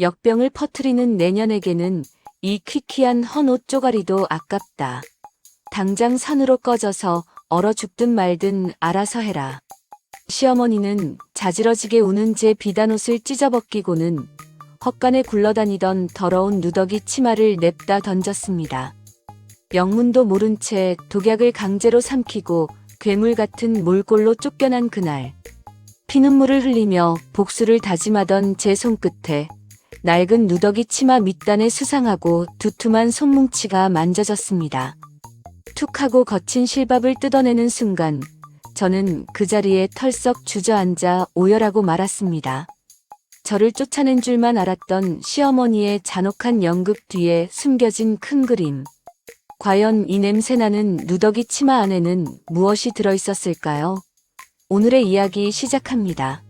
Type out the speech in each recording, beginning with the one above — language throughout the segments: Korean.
역병을 퍼뜨리는 내년에게는 이 퀴퀴한 헌옷 쪼가리도 아깝다. 당장 산으로 꺼져서 얼어 죽든 말든 알아서 해라. 시어머니는 자지러지게 우는 제 비단옷을 찢어벗기고는 헛간에 굴러다니던 더러운 누더기 치마를 냅다 던졌습니다. 영문도 모른 채 독약을 강제로 삼키고 괴물 같은 몰골로 쫓겨난 그날. 피눈물을 흘리며 복수를 다짐하던 제 손끝에 낡은 누더기 치마 밑단에 수상하고 두툼한 손뭉치가 만져졌습니다. 툭 하고 거친 실밥을 뜯어내는 순간 저는 그 자리에 털썩 주저앉아 오열하고 말았습니다. 저를 쫓아낸 줄만 알았던 시어머니의 잔혹한 연극 뒤에 숨겨진 큰 그림. 과연 이 냄새나는 누더기 치마 안에는 무엇이 들어있었을까요? 오늘의 이야기 시작합니다.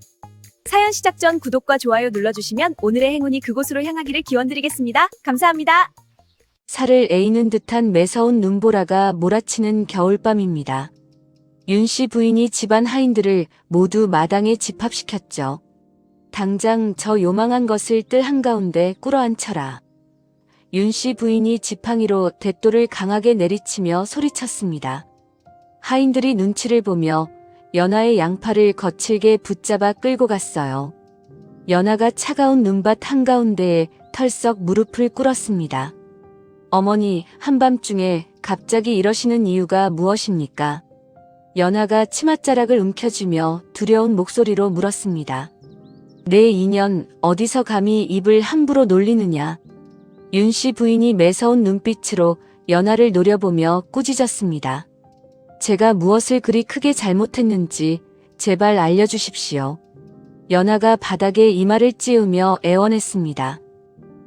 사연 시작 전 구독과 좋아요 눌러주시면 오늘의 행운이 그곳으로 향하기를 기원드리겠습니다. 감사합니다. 살을 에이는 듯한 매서운 눈보라가 몰아치는 겨울밤입니다. 윤씨 부인이 집안 하인들을 모두 마당에 집합시켰죠. 당장 저 요망한 것을 뜰 한가운데 꿇어앉혀라. 윤씨 부인이 지팡이로 대돌을 강하게 내리치며 소리쳤습니다. 하인들이 눈치를 보며 연하의 양팔을 거칠게 붙잡아 끌고 갔어요. 연하가 차가운 눈밭 한가운데에 털썩 무릎을 꿇었습니다. 어머니, 한밤중에 갑자기 이러시는 이유가 무엇입니까? 연하가 치맛자락을 움켜쥐며 두려운 목소리로 물었습니다. 내 인연 어디서 감히 입을 함부로 놀리느냐? 윤씨 부인이 매서운 눈빛으로 연하를 노려보며 꾸짖었습니다. 제가 무엇을 그리 크게 잘못했는지 제발 알려주십시오. 연하가 바닥에 이마를 찌우며 애원했습니다.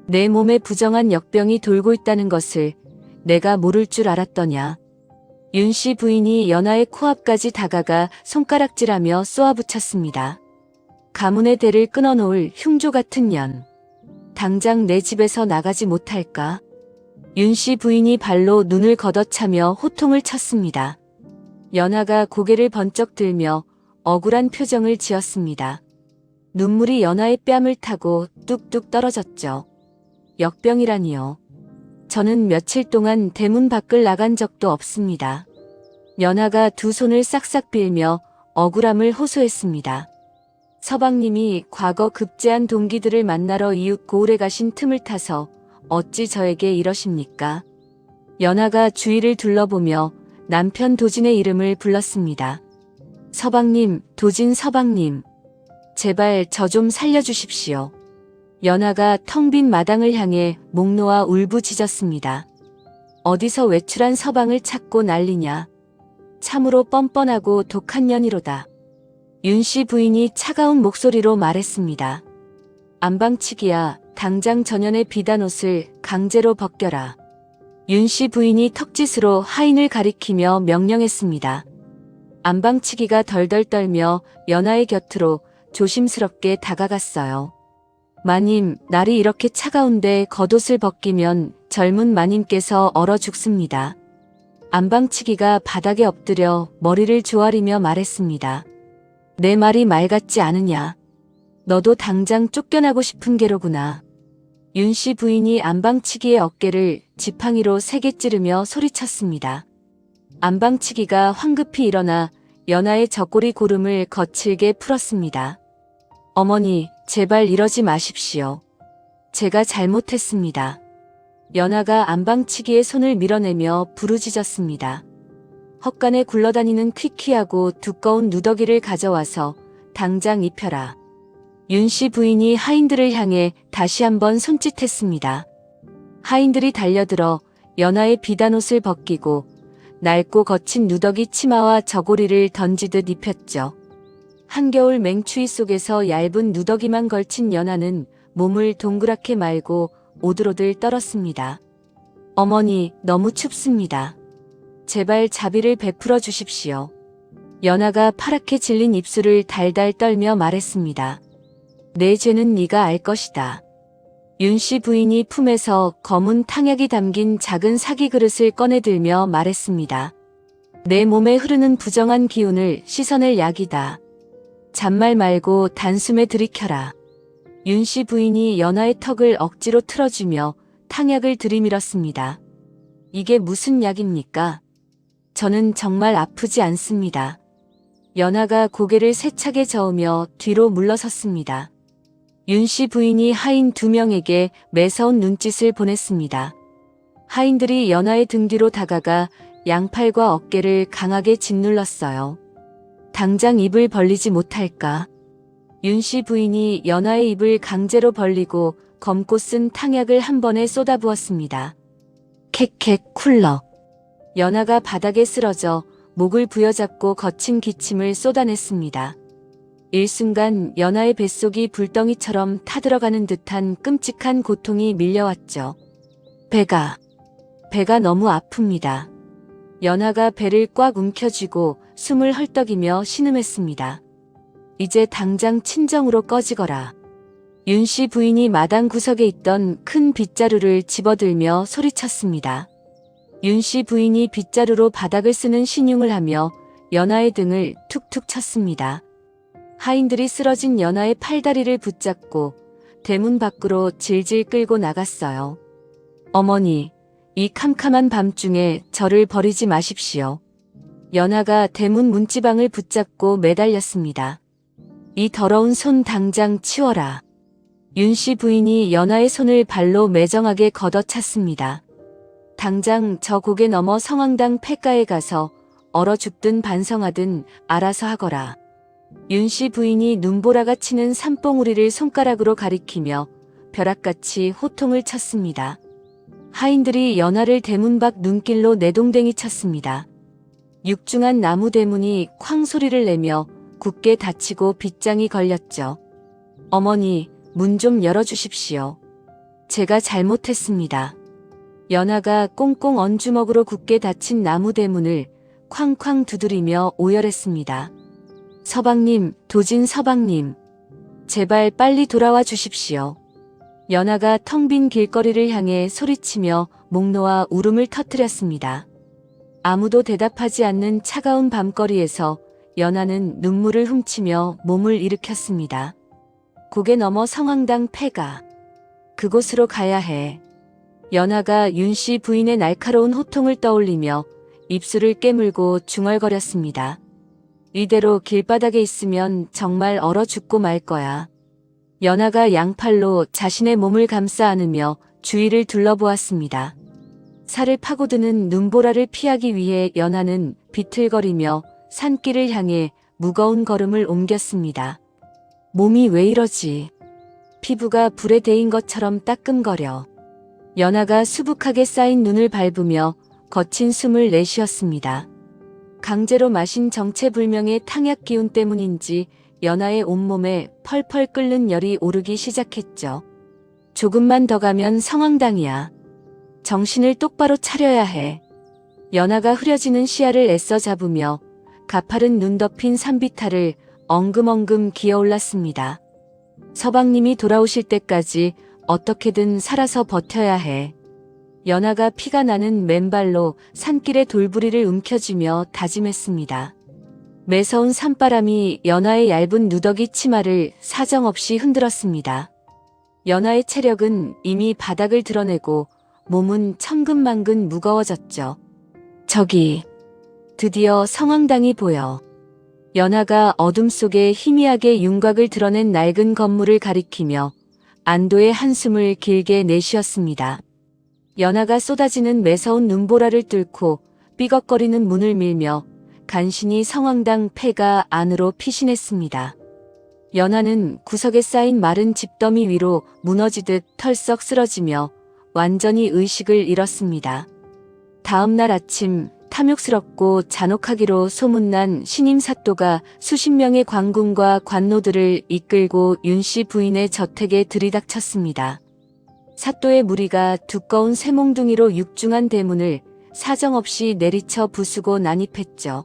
내 몸에 부정한 역병이 돌고 있다는 것을 내가 모를 줄 알았더냐. 윤씨 부인이 연하의 코앞까지 다가가 손가락질하며 쏘아붙였습니다. 가문의 대를 끊어놓을 흉조 같은 년. 당장 내 집에서 나가지 못할까? 윤씨 부인이 발로 눈을 걷어차며 호통을 쳤습니다. 연하가 고개를 번쩍 들며 억울한 표정을 지었습니다. 눈물이 연하의 뺨을 타고 뚝뚝 떨어졌죠. 역병이라니요. 저는 며칠 동안 대문 밖을 나간 적도 없습니다. 연하가 두 손을 싹싹 빌며 억울함을 호소했습니다. 서방님이 과거 급제한 동기들을 만나러 이웃 고을에 가신 틈을 타서 어찌 저에게 이러십니까? 연하가 주위를 둘러보며 남편 도진의 이름을 불렀습니다. 서방님, 도진 서방님. 제발 저 좀 살려주십시오. 연하가 텅 빈 마당을 향해 목 놓아 울부짖었습니다. 어디서 외출한 서방을 찾고 난리냐. 참으로 뻔뻔하고 독한 년이로다. 윤씨 부인이 차가운 목소리로 말했습니다. 안방치기야, 당장 전연의 비단옷을 강제로 벗겨라. 윤씨 부인이 턱짓으로 하인을 가리키며 명령했습니다. 안방치기가 덜덜 떨며 연하의 곁으로 조심스럽게 다가갔어요. 마님, 날이 이렇게 차가운데 겉옷을 벗기면 젊은 마님께서 얼어 죽습니다. 안방치기가 바닥에 엎드려 머리를 조아리며 말했습니다. 내 말이 말 같지 않으냐. 너도 당장 쫓겨나고 싶은 게로구나. 윤씨 부인이 안방치기의 어깨를 지팡이로 세게 찌르며 소리쳤습니다. 안방치기가 황급히 일어나 연하의 젖골이 고름을 거칠게 풀었습니다. 어머니, 제발 이러지 마십시오. 제가 잘못했습니다. 연하가 안방치기의 손을 밀어내며 부르짖었습니다. 헛간에 굴러다니는 퀴퀴하고 두꺼운 누더기를 가져와서 당장 입혀라. 윤씨 부인이 하인들을 향해 다시 한번 손짓했습니다. 하인들이 달려들어 연하의 비단옷을 벗기고 낡고 거친 누더기 치마와 저고리를 던지듯 입혔죠. 한겨울 맹추위 속에서 얇은 누더기만 걸친 연하는 몸을 동그랗게 말고 오들오들 떨었습니다. 어머니, 너무 춥습니다. 제발 자비를 베풀어 주십시오. 연하가 파랗게 질린 입술을 달달 떨며 말했습니다. 내 죄는 네가 알 것이다. 윤씨 부인이 품에서 검은 탕약이 담긴 작은 사기 그릇을 꺼내들며 말했습니다. 내 몸에 흐르는 부정한 기운을 씻어낼 약이다. 잔말 말고 단숨에 들이켜라. 윤씨 부인이 연하의 턱을 억지로 틀어주며 탕약을 들이밀었습니다. 이게 무슨 약입니까? 저는 정말 아프지 않습니다. 연하가 고개를 세차게 저으며 뒤로 물러섰습니다. 윤씨 부인이 하인 2명에게 매서운 눈짓을 보냈습니다. 하인들이 연하의 등 뒤로 다가가 양팔과 어깨를 강하게 짓눌렀어요. 당장 입을 벌리지 못할까? 윤씨 부인이 연하의 입을 강제로 벌리고 검고 쓴 탕약을 한 번에 쏟아부었습니다. 캑캑 쿨럭. 연하가 바닥에 쓰러져 목을 부여잡고 거친 기침을 쏟아냈습니다. 일순간 연하의 뱃속이 불덩이처럼 타들어가는 듯한 끔찍한 고통이 밀려왔죠. 배가 너무 아픕니다. 연하가 배를 꽉 움켜쥐고 숨을 헐떡이며 신음했습니다. 이제 당장 친정으로 꺼지거라. 윤씨 부인이 마당 구석에 있던 큰 빗자루를 집어들며 소리쳤습니다. 윤씨 부인이 빗자루로 바닥을 쓰는 신용을 하며 연하의 등을 툭툭 쳤습니다. 하인들이 쓰러진 연하의 팔다리를 붙잡고 대문 밖으로 질질 끌고 나갔어요. 어머니, 이 캄캄한 밤중에 저를 버리지 마십시오. 연하가 대문 문지방을 붙잡고 매달렸습니다. 이 더러운 손 당장 치워라. 윤씨 부인이 연하의 손을 발로 매정하게 걷어찼습니다. 당장 저 고개 넘어 성황당 폐가에 가서 얼어 죽든 반성하든 알아서 하거라. 윤씨 부인이 눈보라가 치는 산봉우리를 손가락으로 가리키며 벼락같이 호통을 쳤습니다. 하인들이 연하를 대문 밖 눈길로 내동댕이 쳤습니다. 육중한 나무 대문이 쾅 소리를 내며 굳게 닫히고 빗장이 걸렸죠. 어머니, 문 좀 열어주십시오. 제가 잘못했습니다. 연하가 꽁꽁 언 주먹으로 굳게 닫힌 나무 대문을 쾅쾅 두드리며 오열했습니다. 서방님, 도진 서방님. 제발 빨리 돌아와 주십시오. 연하가 텅 빈 길거리를 향해 소리치며 목 놓아 울음을 터뜨렸습니다. 아무도 대답하지 않는 차가운 밤거리에서 연하는 눈물을 훔치며 몸을 일으켰습니다. 고개 넘어 성황당 폐가. 그곳으로 가야 해. 연하가 윤씨 부인의 날카로운 호통을 떠올리며 입술을 깨물고 중얼거렸습니다. 이대로 길바닥에 있으면 정말 얼어 죽고 말 거야. 연하가 양팔로 자신의 몸을 감싸 안으며 주위를 둘러보았습니다. 살을 파고드는 눈보라를 피하기 위해 연하는 비틀거리며 산길을 향해 무거운 걸음을 옮겼습니다. 몸이 왜 이러지? 피부가 불에 데인 것처럼 따끔거려. 연하가 수북하게 쌓인 눈을 밟으며 거친 숨을 내쉬었습니다. 강제로 마신 정체불명의 탕약 기운 때문인지 연하의 온몸에 펄펄 끓는 열이 오르기 시작했죠. 조금만 더 가면 성황당이야. 정신을 똑바로 차려야 해. 연하가 흐려지는 시야를 애써 잡으며 가파른 눈 덮인 산비탈을 엉금엉금 기어올랐습니다. 서방님이 돌아오실 때까지 어떻게든 살아서 버텨야 해. 연하가 피가 나는 맨발로 산길의 돌부리를 움켜쥐며 다짐했습니다. 매서운 산바람이 연하의 얇은 누더기 치마를 사정없이 흔들었습니다. 연하의 체력은 이미 바닥을 드러내고 몸은 천근만근 무거워졌죠. 저기, 드디어 성황당이 보여. 연하가 어둠 속에 희미하게 윤곽을 드러낸 낡은 건물을 가리키며 안도의 한숨을 길게 내쉬었습니다. 연하가 쏟아지는 매서운 눈보라를 뚫고 삐걱거리는 문을 밀며 간신히 성황당 폐가 안으로 피신했습니다. 연하는 구석에 쌓인 마른 집더미 위로 무너지듯 털썩 쓰러지며 완전히 의식을 잃었습니다. 다음 날 아침 탐욕스럽고 잔혹하기로 소문난 신임 사또가 수십 명의 관군과 관노들을 이끌고 윤씨 부인의 저택에 들이닥쳤습니다. 사또의 무리가 두꺼운 쇠몽둥이로 육중한 대문을 사정없이 내리쳐 부수고 난입했죠.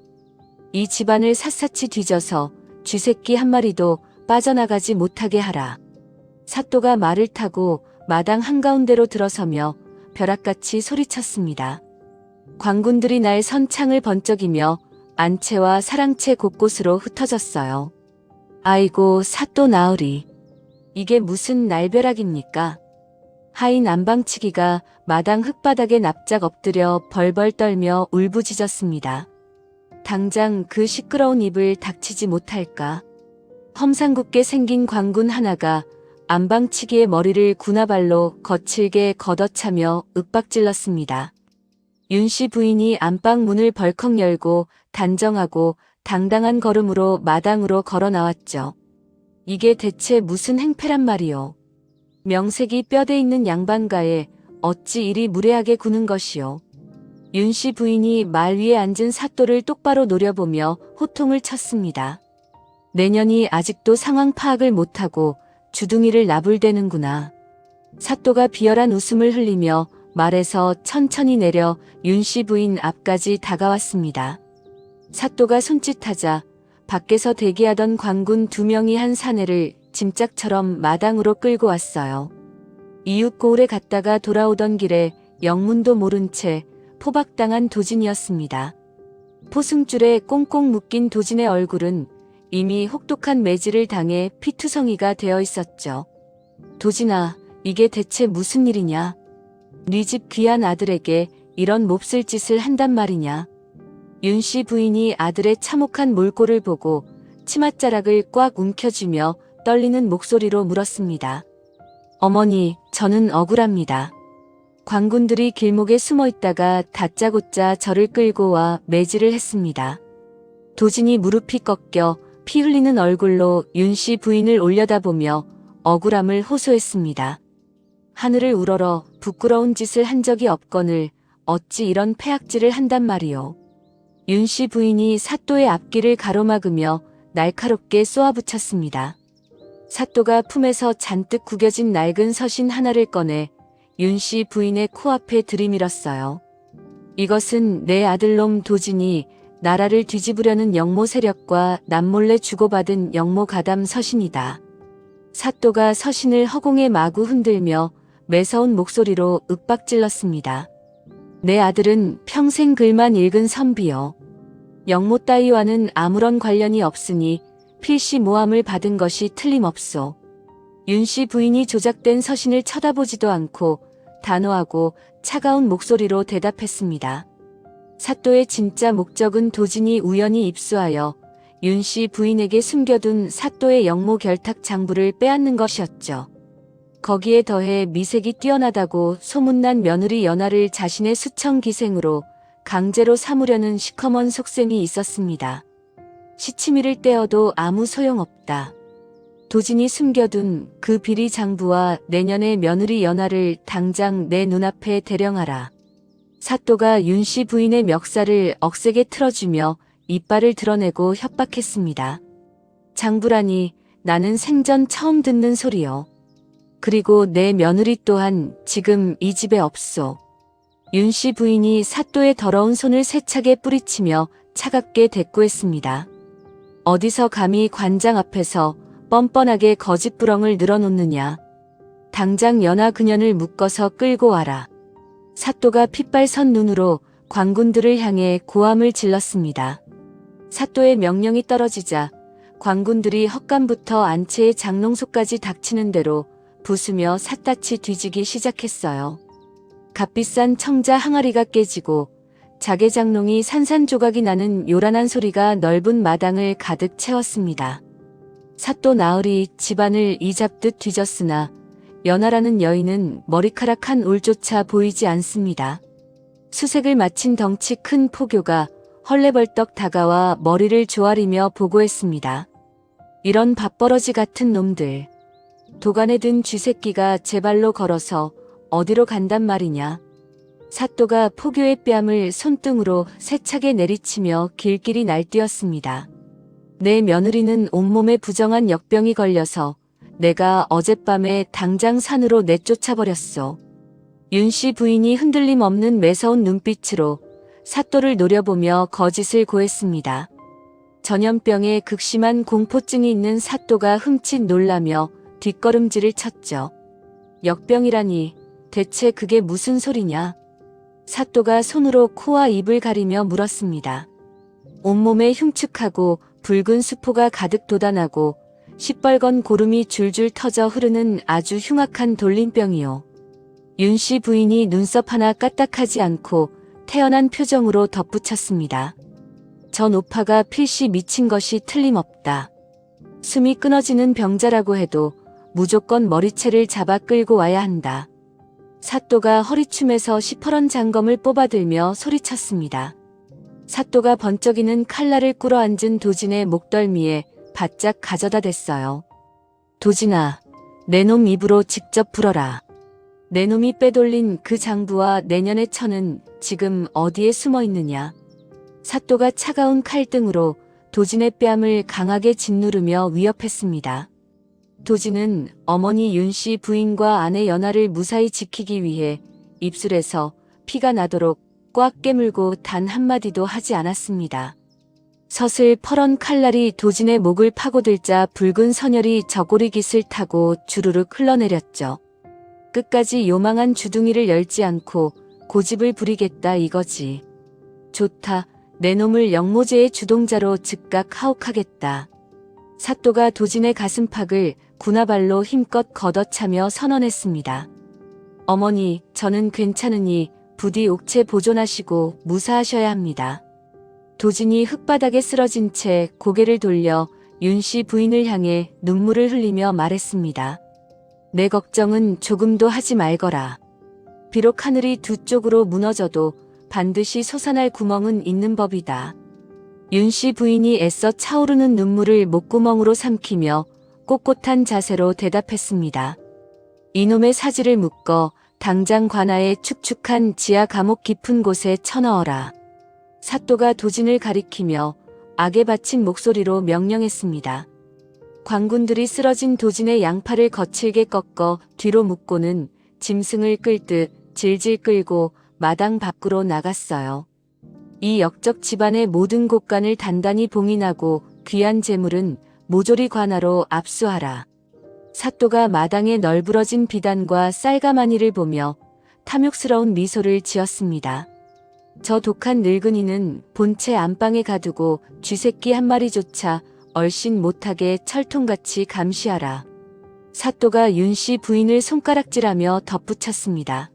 이 집안을 샅샅이 뒤져서 쥐새끼 한 마리도 빠져나가지 못하게 하라. 사또가 말을 타고 마당 한가운데로 들어서며 벼락같이 소리쳤습니다. 관군들이 날 선창을 번쩍이며 안채와 사랑채 곳곳으로 흩어졌어요. 아이고 사또 나으리. 이게 무슨 날벼락입니까? 하인 안방치기가 마당 흙바닥에 납작 엎드려 벌벌 떨며 울부짖었습니다. 당장 그 시끄러운 입을 닥치지 못할까? 험상궂게 생긴 광군 하나가 안방치기의 머리를 군화발로 거칠게 걷어차며 윽박질렀습니다. 윤씨 부인이 안방 문을 벌컥 열고 단정하고 당당한 걸음으로 마당으로 걸어 나왔죠. 이게 대체 무슨 행패란 말이오. 명색이 뼈대 있는 양반가에 어찌 이리 무례하게 구는 것이오. 윤씨 부인이 말 위에 앉은 사또를 똑바로 노려보며 호통을 쳤습니다. 내년이 아직도 상황 파악을 못하고 주둥이를 나불대는구나. 사또가 비열한 웃음을 흘리며 말에서 천천히 내려 윤씨 부인 앞까지 다가왔습니다. 사또가 손짓하자 밖에서 대기하던 광군 2명이 한 사내를 짐짝처럼 마당으로 끌고 왔어요. 이웃 고을에 갔다가 돌아오던 길에 영문도 모른 채 포박당한 도진이었습니다. 포승줄에 꽁꽁 묶인 도진의 얼굴은 이미 혹독한 매질을 당해 피투성이가 되어 있었죠. 도진아, 이게 대체 무슨 일이냐? 네 집 귀한 아들에게 이런 몹쓸 짓을 한단 말이냐? 윤씨 부인이 아들의 참혹한 몰골을 보고 치맛자락을 꽉 움켜쥐며 떨리는 목소리로 물었습니다. 어머니, 저는 억울합니다. 광군들이 길목에 숨어 있다가 다짜고짜 저를 끌고 와 매질을 했습니다. 도진이 무릎이 꺾여 피 흘리는 얼굴로 윤씨 부인을 올려다보며 억울함을 호소했습니다. 하늘을 우러러 부끄러운 짓을 한 적이 없거늘 어찌 이런 패악질을 한단 말이오. 윤씨 부인이 사또의 앞길을 가로막으며 날카롭게 쏘아붙였습니다. 사또가 품에서 잔뜩 구겨진 낡은 서신 하나를 꺼내 윤씨 부인의 코앞에 들이밀었어요. 이것은 내 아들놈 도진이 나라를 뒤집으려는 영모 세력과 남몰래 주고받은 영모 가담 서신이다. 사또가 서신을 허공에 마구 흔들며 매서운 목소리로 윽박질렀습니다. 내 아들은 평생 글만 읽은 선비여. 영모 따위와는 아무런 관련이 없으니 필시 모함을 받은 것이 틀림없소. 윤씨 부인이 조작된 서신을 쳐다보지도 않고 단호하고 차가운 목소리로 대답했습니다. 사또의 진짜 목적은 도진이 우연히 입수하여 윤씨 부인에게 숨겨둔 사또의 영모 결탁 장부를 빼앗는 것이었죠. 거기에 더해 미색이 뛰어나다고 소문난 며느리 연하를 자신의 수청기생으로 강제로 삼으려는 시커먼 속셈이 있었습니다. 시치미를 떼어도 아무 소용없다. 도진이 숨겨둔 그 비리 장부와 내년의 며느리 연하를 당장 내 눈앞에 대령하라. 사또가 윤씨 부인의 멱살을 억세게 틀어주며 이빨을 드러내고 협박했습니다. 장부라니 나는 생전 처음 듣는 소리요. 그리고 내 며느리 또한 지금 이 집에 없소. 윤씨 부인이 사또의 더러운 손을 세차게 뿌리치며 차갑게 대꾸했습니다. 어디서 감히 관장 앞에서 뻔뻔하게 거짓부렁을 늘어놓느냐. 당장 연하 그년을 묶어서 끌고 와라. 사또가 핏발선 눈으로 광군들을 향해 고함을 질렀습니다. 사또의 명령이 떨어지자 광군들이 헛간부터 안채의 장롱소까지 닥치는 대로 부수며 삿같이 뒤지기 시작했어요. 값비싼 청자 항아리가 깨지고 자개장롱이 산산조각이 나는 요란한 소리가 넓은 마당을 가득 채웠습니다. 사또 나으리 집안을 이잡듯 뒤졌으나 연하라는 여인은 머리카락 한 올조차 보이지 않습니다. 수색을 마친 덩치 큰 포교가 헐레벌떡 다가와 머리를 조아리며 보고했습니다. 이런 밥버러지 같은 놈들. 도간에 든 쥐새끼가 제 발로 걸어서 어디로 간단 말이냐. 사또가 포교의 뺨을 손등으로 세차게 내리치며 길길이 날뛰었습니다. 내 며느리는 온몸에 부정한 역병이 걸려서 내가 어젯밤에 당장 산으로 내쫓아버렸소. 윤씨 부인이 흔들림 없는 매서운 눈빛으로 사또를 노려보며 거짓을 고했습니다. 전염병에 극심한 공포증이 있는 사또가 흠칫 놀라며 뒷걸음질을 쳤죠. 역병이라니 대체 그게 무슨 소리냐? 사또가 손으로 코와 입을 가리며 물었습니다. 온몸에 흉측하고 붉은 수포가 가득 돋아나고 시뻘건 고름이 줄줄 터져 흐르는 아주 흉악한 돌림병이요. 윤 씨 부인이 눈썹 하나 까딱하지 않고 태연한 표정으로 덧붙였습니다. 전 오빠가 필시 미친 것이 틀림없다. 숨이 끊어지는 병자라고 해도 무조건 머리채를 잡아 끌고 와야 한다. 사또가 허리춤에서 시퍼런 장검을 뽑아들며 소리쳤습니다. 사또가 번쩍이는 칼날을 꿇어앉은 도진의 목덜미에 바짝 가져다 댔어요. 도진아, 내 놈 입으로 직접 불어라. 내 놈이 빼돌린 그 장부와 내년의 처는 지금 어디에 숨어 있느냐. 사또가 차가운 칼등으로 도진의 뺨을 강하게 짓누르며 위협했습니다. 도진은 어머니 윤 씨 부인과 아내 연하를 무사히 지키기 위해 입술에서 피가 나도록 꽉 깨물고 단 한마디도 하지 않았습니다. 서슬 퍼런 칼날이 도진의 목을 파고들자 붉은 선혈이 저고리 깃을 타고 주르륵 흘러내렸죠. 끝까지 요망한 주둥이를 열지 않고 고집을 부리겠다 이거지. 좋다. 내 놈을 영모제의 주동자로 즉각 하옥하겠다. 사또가 도진의 가슴팍을 군화발로 힘껏 걷어차며 선언했습니다. 어머니, 저는 괜찮으니 부디 옥체 보존하시고 무사하셔야 합니다. 도진이 흙바닥에 쓰러진 채 고개를 돌려 윤 씨 부인을 향해 눈물을 흘리며 말했습니다. 내 걱정은 조금도 하지 말거라. 비록 하늘이 두 쪽으로 무너져도 반드시 솟아날 구멍은 있는 법이다. 윤 씨 부인이 애써 차오르는 눈물을 목구멍으로 삼키며 꼿꼿한 자세로 대답했습니다. 이놈의 사지를 묶어 당장 관아의 축축한 지하 감옥 깊은 곳에 쳐넣어라. 사또가 도진을 가리키며 악에 바친 목소리로 명령했습니다. 관군들이 쓰러진 도진의 양팔을 거칠게 꺾어 뒤로 묶고는 짐승을 끌듯 질질 끌고 마당 밖으로 나갔어요. 이 역적 집안의 모든 곳간을 단단히 봉인하고 귀한 재물은 모조리 관아로 압수하라. 사또가 마당에 널브러진 비단과 쌀가마니를 보며 탐욕스러운 미소를 지었습니다. 저 독한 늙은이는 본체 안방에 가두고 쥐새끼 한 마리조차 얼씬 못하게 철통같이 감시하라. 사또가 윤 씨 부인을 손가락질하며 덧붙였습니다.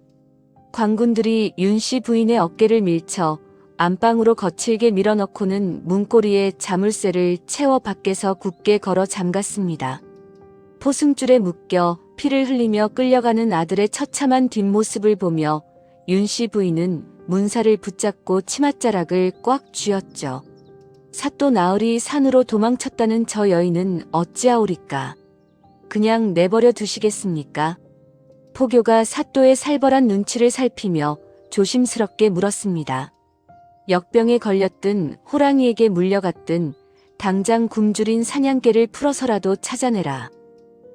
관군들이 윤 씨 부인의 어깨를 밀쳐 안방으로 거칠게 밀어넣고는 문고리에 자물쇠를 채워 밖에서 굳게 걸어 잠갔습니다. 포승줄에 묶여 피를 흘리며 끌려가는 아들의 처참한 뒷모습을 보며 윤 씨 부인은 문사를 붙잡고 치맛자락을 꽉 쥐었죠. 사또 나으리 산으로 도망쳤다는 저 여인은 어찌하오리까? 그냥 내버려 두시겠습니까? 포교가 사또의 살벌한 눈치를 살피며 조심스럽게 물었습니다. 역병에 걸렸든 호랑이에게 물려갔든 당장 굶주린 사냥개를 풀어서라도 찾아내라.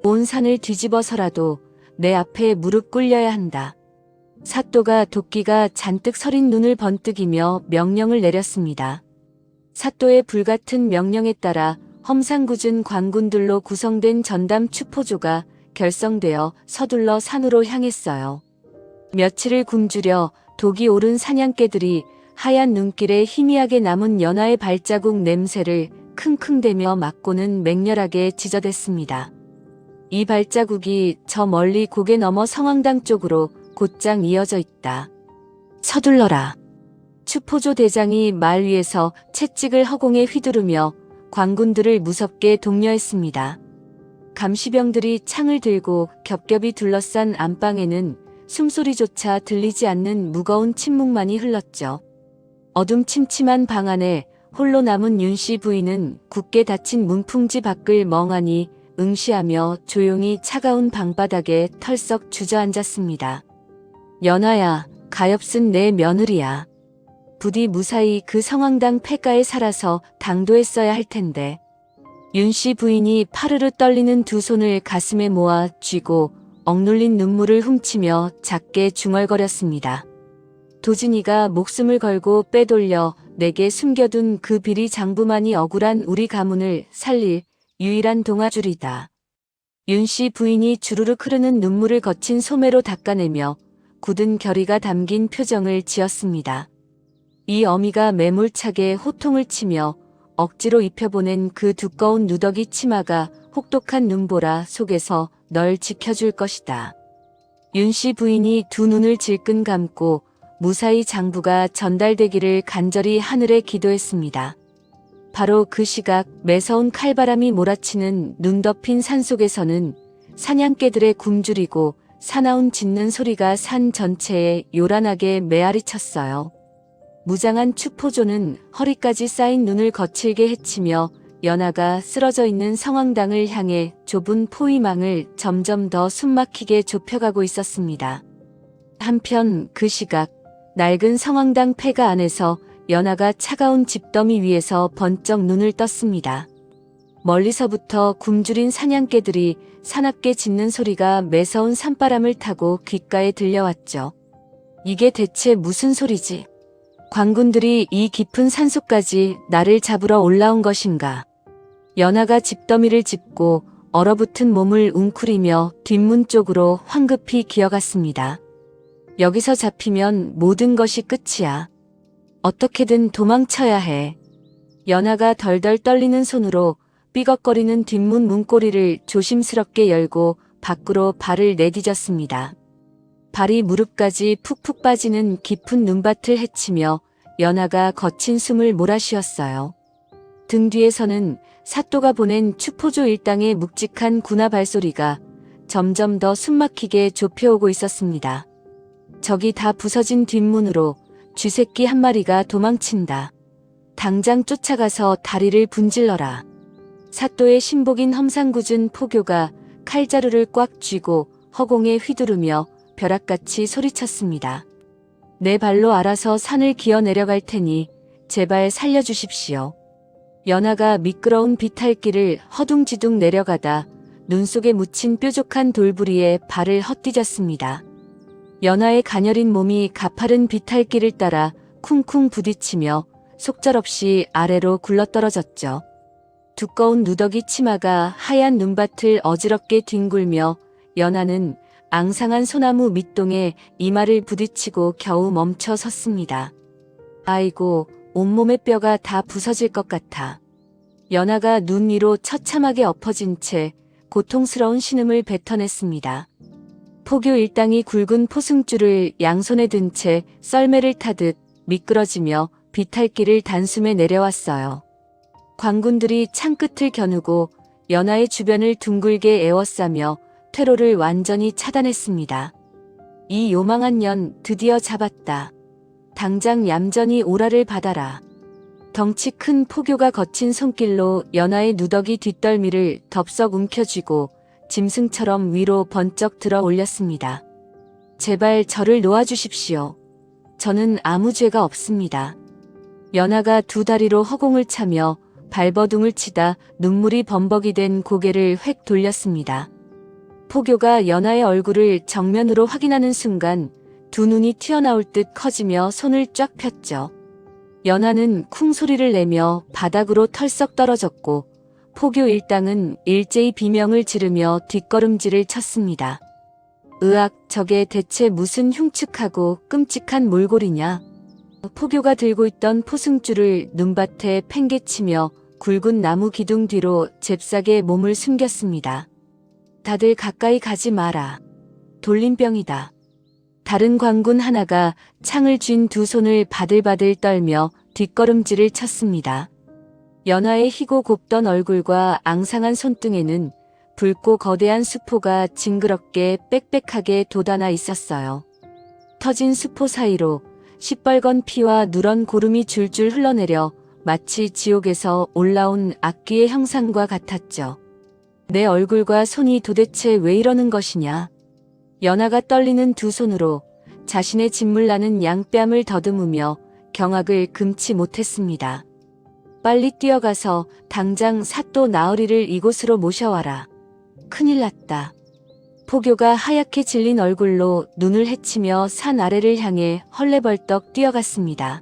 온 산을 뒤집어서라도 내 앞에 무릎 꿇려야 한다. 사또가 도끼가 잔뜩 서린 눈을 번뜩이며 명령을 내렸습니다. 사또의 불같은 명령에 따라 험상궂은 관군들로 구성된 전담 추포조가 결성되어 서둘러 산으로 향했어요. 며칠을 굶주려 독이 오른 사냥개들이 하얀 눈길에 희미하게 남은 연하의 발자국 냄새를 킁킁대며 맡고는 맹렬하게 지저댔습니다. 이 발자국이 저 멀리 고개 넘어 성황당 쪽으로 곧장 이어져 있다. 서둘러라. 추포조 대장이 말 위에서 채찍을 허공에 휘두르며 관군들을 무섭게 독려했습니다. 감시병들이 창을 들고 겹겹이 둘러싼 안방에는 숨소리조차 들리지 않는 무거운 침묵만이 흘렀죠. 어둠침침한 방 안에 홀로 남은 윤 씨 부인은 굳게 닫힌 문풍지 밖을 멍하니 응시하며 조용히 차가운 방바닥에 털썩 주저앉았습니다. 연하야, 가엾은 내 며느리야. 부디 무사히 그 성황당 폐가에 살아서 당도했어야 할 텐데. 윤 씨 부인이 파르르 떨리는 두 손을 가슴에 모아 쥐고 억눌린 눈물을 훔치며 작게 중얼거렸습니다. 도진이가 목숨을 걸고 빼돌려 내게 숨겨둔 그 비리 장부만이 억울한 우리 가문을 살릴 유일한 동아줄이다. 윤 씨 부인이 주르륵 흐르는 눈물을 거친 소매로 닦아내며 굳은 결의가 담긴 표정을 지었습니다. 이 어미가 매몰차게 호통을 치며 억지로 입혀보낸 그 두꺼운 누더기 치마가 혹독한 눈보라 속에서 널 지켜줄 것이다. 윤씨 부인이 두 눈을 질끈 감고 무사히 장부가 전달되기를 간절히 하늘에 기도했습니다. 바로 그 시각 매서운 칼바람이 몰아치는 눈 덮인 산속에서는 사냥개들의 굶주리고 사나운 짖는 소리가 산 전체에 요란하게 메아리 쳤어요. 무장한 추포조는 허리까지 쌓인 눈을 거칠게 헤치며 연하가 쓰러져 있는 성황당을 향해 좁은 포위망을 점점 더 숨막히게 좁혀가고 있었습니다. 한편 그 시각 낡은 성황당 폐가 안에서 연하가 차가운 집더미 위에서 번쩍 눈을 떴습니다. 멀리서부터 굶주린 사냥개들이 사납게 짖는 소리가 매서운 산바람을 타고 귓가에 들려왔죠. 이게 대체 무슨 소리지? 관군들이 이 깊은 산속까지 나를 잡으러 올라온 것인가? 연하가 집더미를 짚고 얼어붙은 몸을 웅크리며 뒷문 쪽으로 황급히 기어갔습니다. 여기서 잡히면 모든 것이 끝이야. 어떻게든 도망쳐야 해. 연하가 덜덜 떨리는 손으로 삐걱거리는 뒷문 문고리를 조심스럽게 열고 밖으로 발을 내디뎠습니다. 발이 무릎까지 푹푹 빠지는 깊은 눈밭을 헤치며 연하가 거친 숨을 몰아쉬었어요. 등 뒤에서는 사또가 보낸 추포조 일당의 묵직한 군화 발소리가 점점 더 숨막히게 좁혀오고 있었습니다. 저기 다 부서진 뒷문으로 쥐새끼 한 마리가 도망친다. 당장 쫓아가서 다리를 분질러라. 사또의 신복인 험상궂은 포교가 칼자루를 꽉 쥐고 허공에 휘두르며 벼락같이 소리쳤습니다. 내 발로 알아서 산을 기어 내려갈 테니 제발 살려주십시오. 연하가 미끄러운 비탈길을 허둥지둥 내려가다 눈 속에 묻힌 뾰족한 돌부리에 발을 헛디뎠습니다. 연하의 가녀린 몸이 가파른 비탈길을 따라 쿵쿵 부딪히며 속절없이 아래로 굴러떨어졌죠. 두꺼운 누더기 치마가 하얀 눈밭을 어지럽게 뒹굴며 연하는 앙상한 소나무 밑동에 이마를 부딪히고 겨우 멈춰 섰습니다. 아이고, 온몸의 뼈가 다 부서질 것 같아. 연하가 눈 위로 처참하게 엎어진 채 고통스러운 신음을 뱉어냈습니다. 포교 일당이 굵은 포승줄을 양손에 든 채 썰매를 타듯 미끄러지며 비탈길을 단숨에 내려왔어요. 관군들이 창끝을 겨누고 연하의 주변을 둥글게 에워싸며 퇴로를 완전히 차단했습니다. 이 요망한 년 드디어 잡았다. 당장 얌전히 오라를 받아라. 덩치 큰 포교가 거친 손길로 연하의 누더기 뒷덜미를 덥석 움켜쥐고 짐승처럼 위로 번쩍 들어 올렸습니다. 제발 저를 놓아주십시오. 저는 아무 죄가 없습니다. 연하가 두 다리로 허공을 차며 발버둥을 치다 눈물이 범벅이 된 고개를 획 돌렸습니다. 포교가 연하의 얼굴을 정면으로 확인하는 순간 두 눈이 튀어나올 듯 커지며 손을 쫙 폈죠. 연하는 쿵 소리를 내며 바닥으로 털썩 떨어졌고 포교 일당은 일제히 비명을 지르며 뒷걸음질을 쳤습니다. 으악, 저게 대체 무슨 흉측하고 끔찍한 몰골이냐. 포교가 들고 있던 포승줄을 눈밭에 팽개치며 굵은 나무 기둥 뒤로 잽싸게 몸을 숨겼습니다. 다들 가까이 가지 마라. 돌림병이다. 다른 관군 하나가 창을 쥔 두 손을 바들바들 떨며 뒷걸음질을 쳤습니다. 연하의 희고 곱던 얼굴과 앙상한 손등에는 붉고 거대한 수포가 징그럽게 빽빽하게 돋아나 있었어요. 터진 수포 사이로 시뻘건 피와 누런 고름이 줄줄 흘러내려 마치 지옥에서 올라온 악귀의 형상과 같았죠. 내 얼굴과 손이 도대체 왜 이러는 것이냐. 연하가 떨리는 두 손으로 자신의 짓물나는 양뺨을 더듬으며 경악을 금치 못했습니다. 빨리 뛰어가서 당장 사또 나으리를 이곳으로 모셔와라. 큰일 났다. 포교가 하얗게 질린 얼굴로 눈을 헤치며 산 아래를 향해 헐레벌떡 뛰어갔습니다.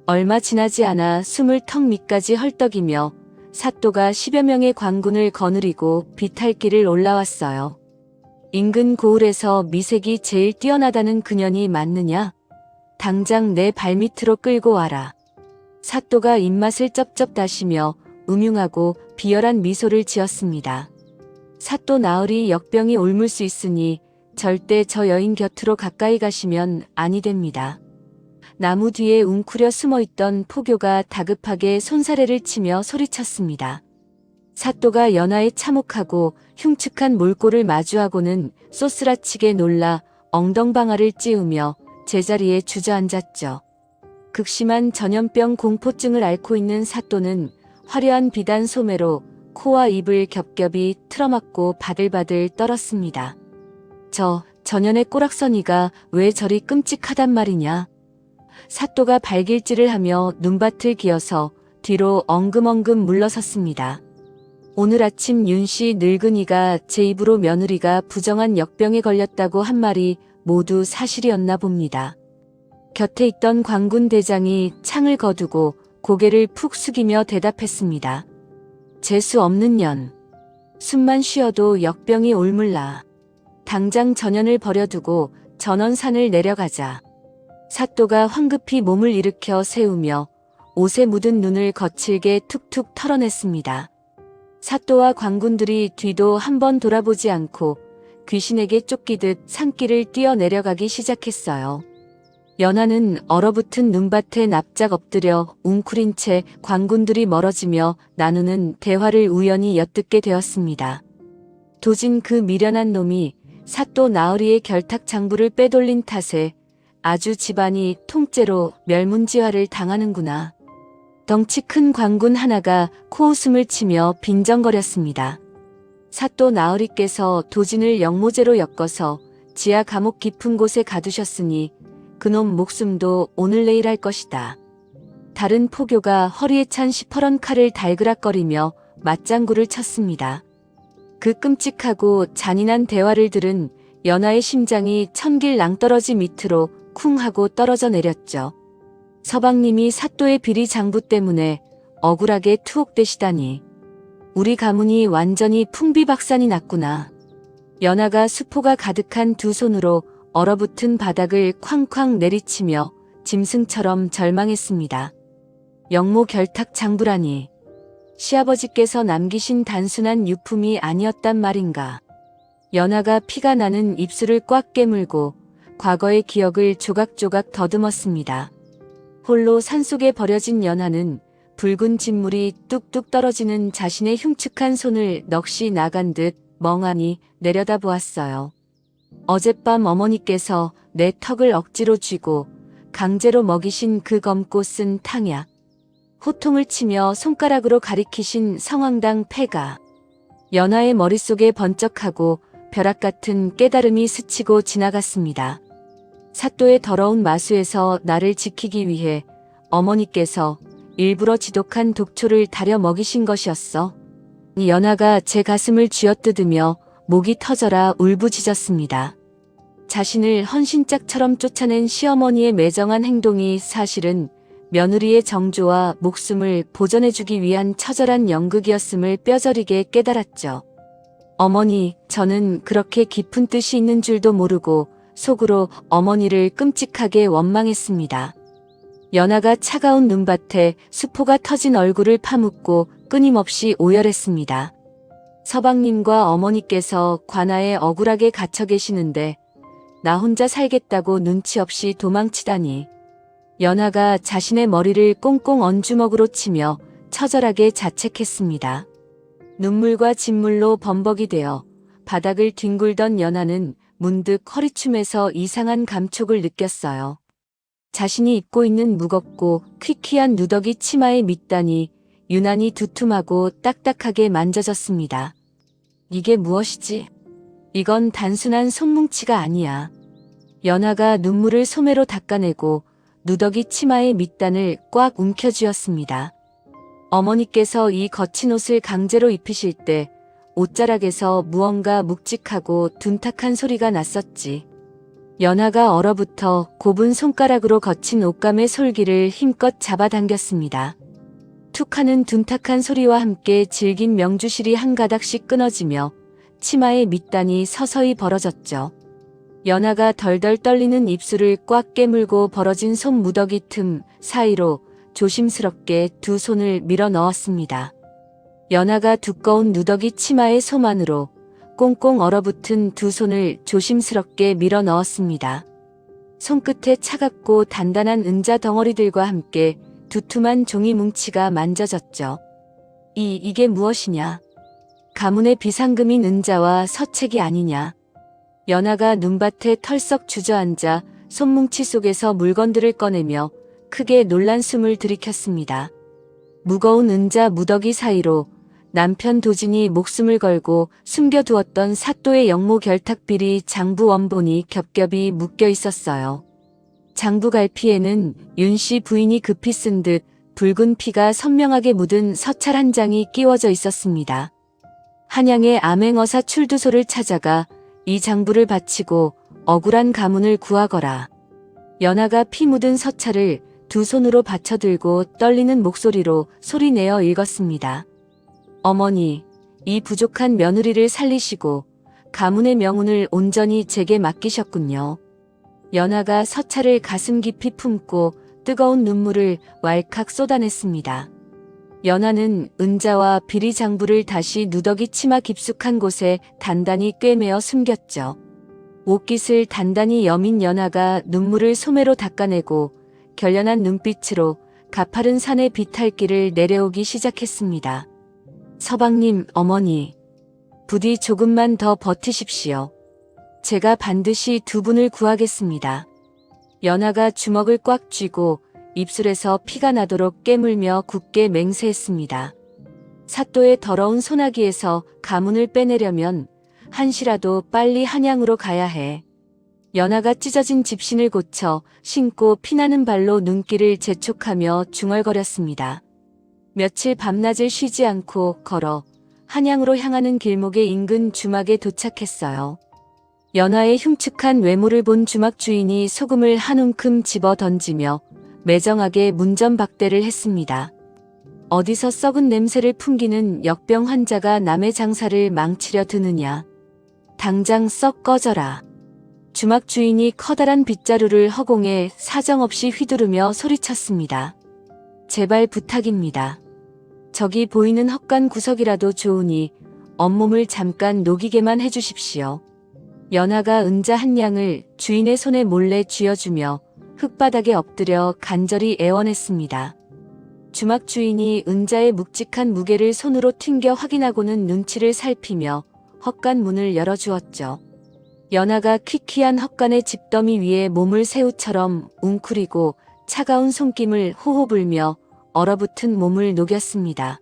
얼마 지나지 않아 숨을 턱 밑까지 헐떡이며 사또가 10여 명의 관군을 거느리고 비탈길을 올라왔어요. 인근 고을에서 미색이 제일 뛰어나다는 그년이 맞느냐? 당장 내 발밑으로 끌고 와라. 사또가 입맛을 쩝쩝 다시며 음흉하고 비열한 미소를 지었습니다. 사또 나으리 역병이 옮을 수 있으니 절대 저 여인 곁으로 가까이 가시면 아니 됩니다. 나무 뒤에 웅크려 숨어있던 포교가 다급하게 손사래를 치며 소리쳤습니다. 사또가 연하에 참혹하고 흉측한 몰골을 마주하고는 쏘스라치게 놀라 엉덩방아를 찌우며 제자리에 주저앉았죠. 극심한 전염병 공포증을 앓고 있는 사또는 화려한 비단 소매로 코와 입을 겹겹이 틀어막고 바들바들 떨었습니다. 저 전연의 꼬락서니가 왜 저리 끔찍하단 말이냐. 사또가 발길질을 하며 눈밭을 기어서 뒤로 엉금엉금 물러섰습니다. 오늘 아침 윤씨 늙은이가 제 입으로 며느리가 부정한 역병에 걸렸다고 한 말이 모두 사실이었나 봅니다. 곁에 있던 광군 대장이 창을 거두고 고개를 푹 숙이며 대답했습니다. 재수 없는 년. 숨만 쉬어도 역병이 올물라. 당장 전연을 버려두고 전원산을 내려가자. 사또가 황급히 몸을 일으켜 세우며 옷에 묻은 눈을 거칠게 툭툭 털어냈습니다. 사또와 광군들이 뒤도 한번 돌아보지 않고 귀신에게 쫓기듯 산길을 뛰어 내려가기 시작했어요. 연하는 얼어붙은 눈밭에 납작 엎드려 웅크린 채 광군들이 멀어지며 나누는 대화를 우연히 엿듣게 되었습니다. 도진 그 미련한 놈이 사또 나으리의 결탁 장부를 빼돌린 탓에 아주 집안이 통째로 멸문지화를 당하는구나. 덩치 큰 광군 하나가 코웃음을 치며 빈정거렸습니다. 사또 나으리께서 도진을 영모제로 엮어서 지하 감옥 깊은 곳에 가두셨으니 그놈 목숨도 오늘 내일 할 것이다. 다른 포교가 허리에 찬 시퍼런 칼을 달그락거리며 맞장구를 쳤습니다. 그 끔찍하고 잔인한 대화를 들은 연하의 심장이 천길 낭떠러지 밑으로 쿵 하고 떨어져 내렸죠. 서방님이 사또의 비리 장부 때문에 억울하게 투옥되시다니. 우리 가문이 완전히 풍비박산이 났구나. 연하가 수포가 가득한 두 손으로 얼어붙은 바닥을 쾅쾅 내리치며 짐승처럼 절망했습니다. 영모 결탁 장부라니. 시아버지께서 남기신 단순한 유품이 아니었단 말인가. 연하가 피가 나는 입술을 꽉 깨물고 과거의 기억을 조각조각 더듬었습니다. 홀로 산속에 버려진 연하는 붉은 진물이 뚝뚝 떨어지는 자신의 흉측한 손을 넋이 나간 듯 멍하니 내려다보았어요. 어젯밤 어머니께서 내 턱을 억지로 쥐고 강제로 먹이신 그 검고 쓴 탕약. 호통을 치며 손가락으로 가리키신 성황당 폐가. 연하의 머릿속에 번쩍하고 벼락 같은 깨달음이 스치고 지나갔습니다. 사또의 더러운 마수에서 나를 지키기 위해 어머니께서 일부러 지독한 독초를 달여 먹이신 것이었어. 연하가 제 가슴을 쥐어뜯으며 목이 터져라 울부짖었습니다. 자신을 헌신짝처럼 쫓아낸 시어머니의 매정한 행동이 사실은 며느리의 정조와 목숨을 보전해주기 위한 처절한 연극이었음을 뼈저리게 깨달았죠. 어머니, 저는 그렇게 깊은 뜻이 있는 줄도 모르고 속으로 어머니를 끔찍하게 원망했습니다. 연하가 차가운 눈밭에 수포가 터진 얼굴을 파묻고 끊임없이 오열했습니다. 서방님과 어머니께서 관아에 억울하게 갇혀 계시는데 나 혼자 살겠다고 눈치 없이 도망치다니. 연하가 자신의 머리를 꽁꽁 언주먹으로 치며 처절하게 자책했습니다. 눈물과 진물로 범벅이 되어 바닥을 뒹굴던 연하는 문득 허리춤에서 이상한 감촉을 느꼈어요. 자신이 입고 있는 무겁고 퀴퀴한 누더기 치마의 밑단이 유난히 두툼하고 딱딱하게 만져졌습니다. 이게 무엇이지? 이건 단순한 손뭉치가 아니야. 연하가 눈물을 소매로 닦아내고 누더기 치마의 밑단을 꽉 움켜쥐었습니다. 어머니께서 이 거친 옷을 강제로 입히실 때 옷자락에서 무언가 묵직하고 둔탁한 소리가 났었지. 연하가 얼어붙어 곱은 손가락으로 거친 옷감의 솔기를 힘껏 잡아당겼습니다. 툭하는 둔탁한 소리와 함께 질긴 명주실이 한 가닥씩 끊어지며 치마의 밑단이 서서히 벌어졌죠. 연하가 덜덜 떨리는 입술을 꽉 깨물고 벌어진 손 무더기 틈 사이로 조심스럽게 두 손을 밀어 넣었습니다. 연하가 두꺼운 누더기 치마의 소만으로 꽁꽁 얼어붙은 두 손을 조심스럽게 밀어 넣었습니다. 손끝에 차갑고 단단한 은자 덩어리들과 함께 두툼한 종이 뭉치가 만져졌죠. 이게 무엇이냐? 가문의 비상금인 은자와 서책이 아니냐? 연하가 눈밭에 털썩 주저앉아 손뭉치 속에서 물건들을 꺼내며 크게 놀란 숨을 들이켰습니다. 무거운 은자 무더기 사이로 남편 도진이 목숨을 걸고 숨겨두었던 사또의 영모 결탁비리 장부 원본이 겹겹이 묶여 있었어요. 장부 갈피에는 윤씨 부인이 급히 쓴 듯 붉은 피가 선명하게 묻은 서찰 한 장이 끼워져 있었습니다. 한양의 암행어사 출두소를 찾아가 이 장부를 바치고 억울한 가문을 구하거라. 연하가 피 묻은 서찰을 두 손으로 받쳐들고 떨리는 목소리로 소리내어 읽었습니다. 어머니, 이 부족한 며느리를 살리시고 가문의 명운을 온전히 제게 맡기셨군요. 연하가 서찰을 가슴 깊이 품고 뜨거운 눈물을 왈칵 쏟아냈습니다. 연하는 은자와 비리 장부를 다시 누더기 치마 깊숙한 곳에 단단히 꿰매어 숨겼죠. 옷깃을 단단히 여민 연하가 눈물을 소매로 닦아내고 결연한 눈빛으로 가파른 산의 비탈길을 내려오기 시작했습니다. 서방님, 어머니, 부디 조금만 더 버티십시오. 제가 반드시 두 분을 구하겠습니다. 연하가 주먹을 꽉 쥐고 입술에서 피가 나도록 깨물며 굳게 맹세했습니다. 사또의 더러운 소나기에서 가문을 빼내려면 한시라도 빨리 한양으로 가야 해. 연하가 찢어진 집신을 고쳐 신고 피나는 발로 눈길을 재촉하며 중얼거렸습니다. 며칠 밤낮을 쉬지 않고 걸어 한양으로 향하는 길목의 인근 주막에 도착했어요. 연하의 흉측한 외모를 본 주막 주인이 소금을 한 움큼 집어 던지며 매정하게 문전박대를 했습니다. 어디서 썩은 냄새를 풍기는 역병 환자가 남의 장사를 망치려 드느냐. 당장 썩 꺼져라. 주막 주인이 커다란 빗자루를 허공에 사정없이 휘두르며 소리쳤습니다. 제발 부탁입니다. 저기 보이는 헛간 구석이라도 좋으니 온몸을 잠깐 녹이게만 해주십시오. 연하가 은자 한 양을 주인의 손에 몰래 쥐어주며 흙바닥에 엎드려 간절히 애원했습니다. 주막 주인이 은자의 묵직한 무게를 손으로 튕겨 확인하고는 눈치를 살피며 헛간 문을 열어주었죠. 연하가 퀴퀴한 헛간의 집더미 위에 몸을 새우처럼 웅크리고 차가운 손김을 호호 불며 얼어붙은 몸을 녹였습니다.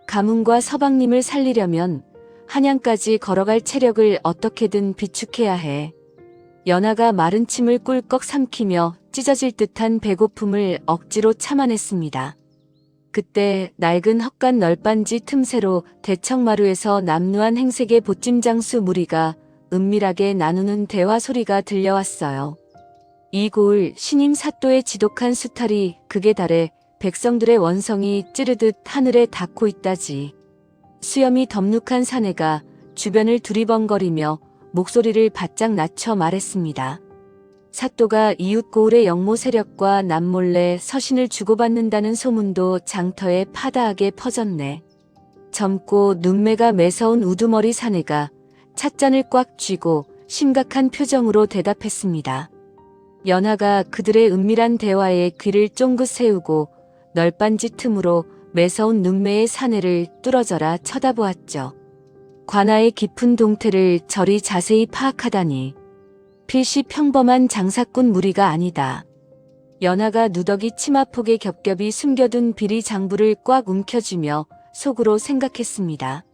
가문과 서방님을 살리려면 한양까지 걸어갈 체력을 어떻게든 비축해야 해. 연하가 마른 침을 꿀꺽 삼키며 찢어질 듯한 배고픔을 억지로 참아냈습니다. 그때 낡은 헛간 널빤지 틈새로 대청마루에서 남루한 행색의 보찜장수 무리가 은밀하게 나누는 대화 소리가 들려왔어요. 이 고을 신임 사또의 지독한 수탈이 극에 달해 백성들의 원성이 찌르듯 하늘에 닿고 있다지. 수염이 덤룩한 사내가 주변을 두리번거리며 목소리를 바짝 낮춰 말했습니다. 사또가 이웃 고을의 영모 세력과 남몰래 서신을 주고받는다는 소문도 장터에 파다하게 퍼졌네. 젊고 눈매가 매서운 우두머리 사내가 찻잔을 꽉 쥐고 심각한 표정으로 대답했습니다. 연하가 그들의 은밀한 대화에 귀를 쫑긋 세우고 널빤지 틈으로 매서운 눈매의 사내를 뚫어져라 쳐다보았죠. 관아의 깊은 동태를 저리 자세히 파악하다니. 필시 평범한 장사꾼 무리가 아니다. 연하가 누더기 치마폭에 겹겹이 숨겨둔 비리 장부를 꽉 움켜쥐며 속으로 생각했습니다.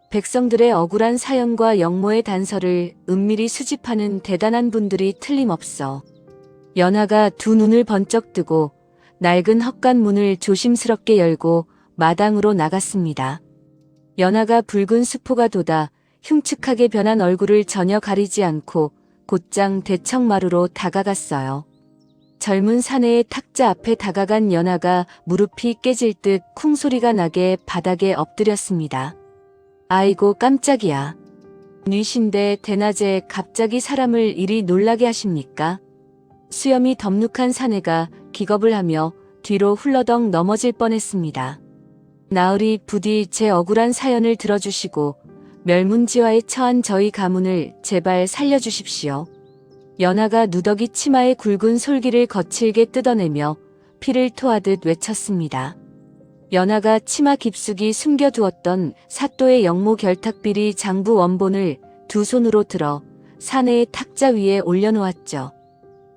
백성들의 억울한 사연과 영모의 단서를 은밀히 수집하는 대단한 분들이 틀림없어. 연하가 두 눈을 번쩍 뜨고 낡은 헛간 문을 조심스럽게 열고 마당으로 나갔습니다. 연하가 붉은 수포가 돋아 흉측하게 변한 얼굴을 전혀 가리지 않고 곧장 대청마루로 다가갔어요. 젊은 사내의 탁자 앞에 다가간 연하가 무릎이 깨질 듯 쿵소리가 나게 바닥에 엎드렸습니다. 아이고 깜짝이야. 뉘신데 대낮에 갑자기 사람을 이리 놀라게 하십니까? 수염이 덤룩한 사내가 기겁을 하며 뒤로 훌러덩 넘어질 뻔했습니다. 나으리 부디 제 억울한 사연을 들어주시고 멸문지화에 처한 저희 가문을 제발 살려주십시오. 연하가 누더기 치마의 굵은 솔기를 거칠게 뜯어내며 피를 토하듯 외쳤습니다. 연하가 치마 깊숙이 숨겨두었던 사또의 영모 결탁비리 장부 원본을 두 손으로 들어 사내의 탁자 위에 올려놓았죠.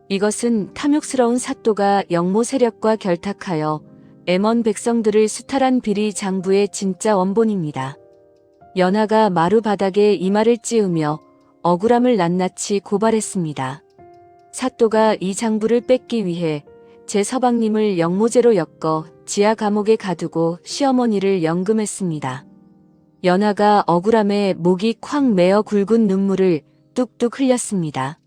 이것은 탐욕스러운 사또가 영모 세력과 결탁하여 M1 백성들을 수탈한 비리 장부의 진짜 원본입니다. 연하가 마루 바닥에 이마를 찌우며 억울함을 낱낱이 고발했습니다. 사또가 이 장부를 뺏기 위해 제 서방님을 영모제로 엮어 지하 감옥에 가두고 시어머니를 연금했습니다. 연하가 억울함에 목이 콱 메어 굵은 눈물을 뚝뚝 흘렸습니다.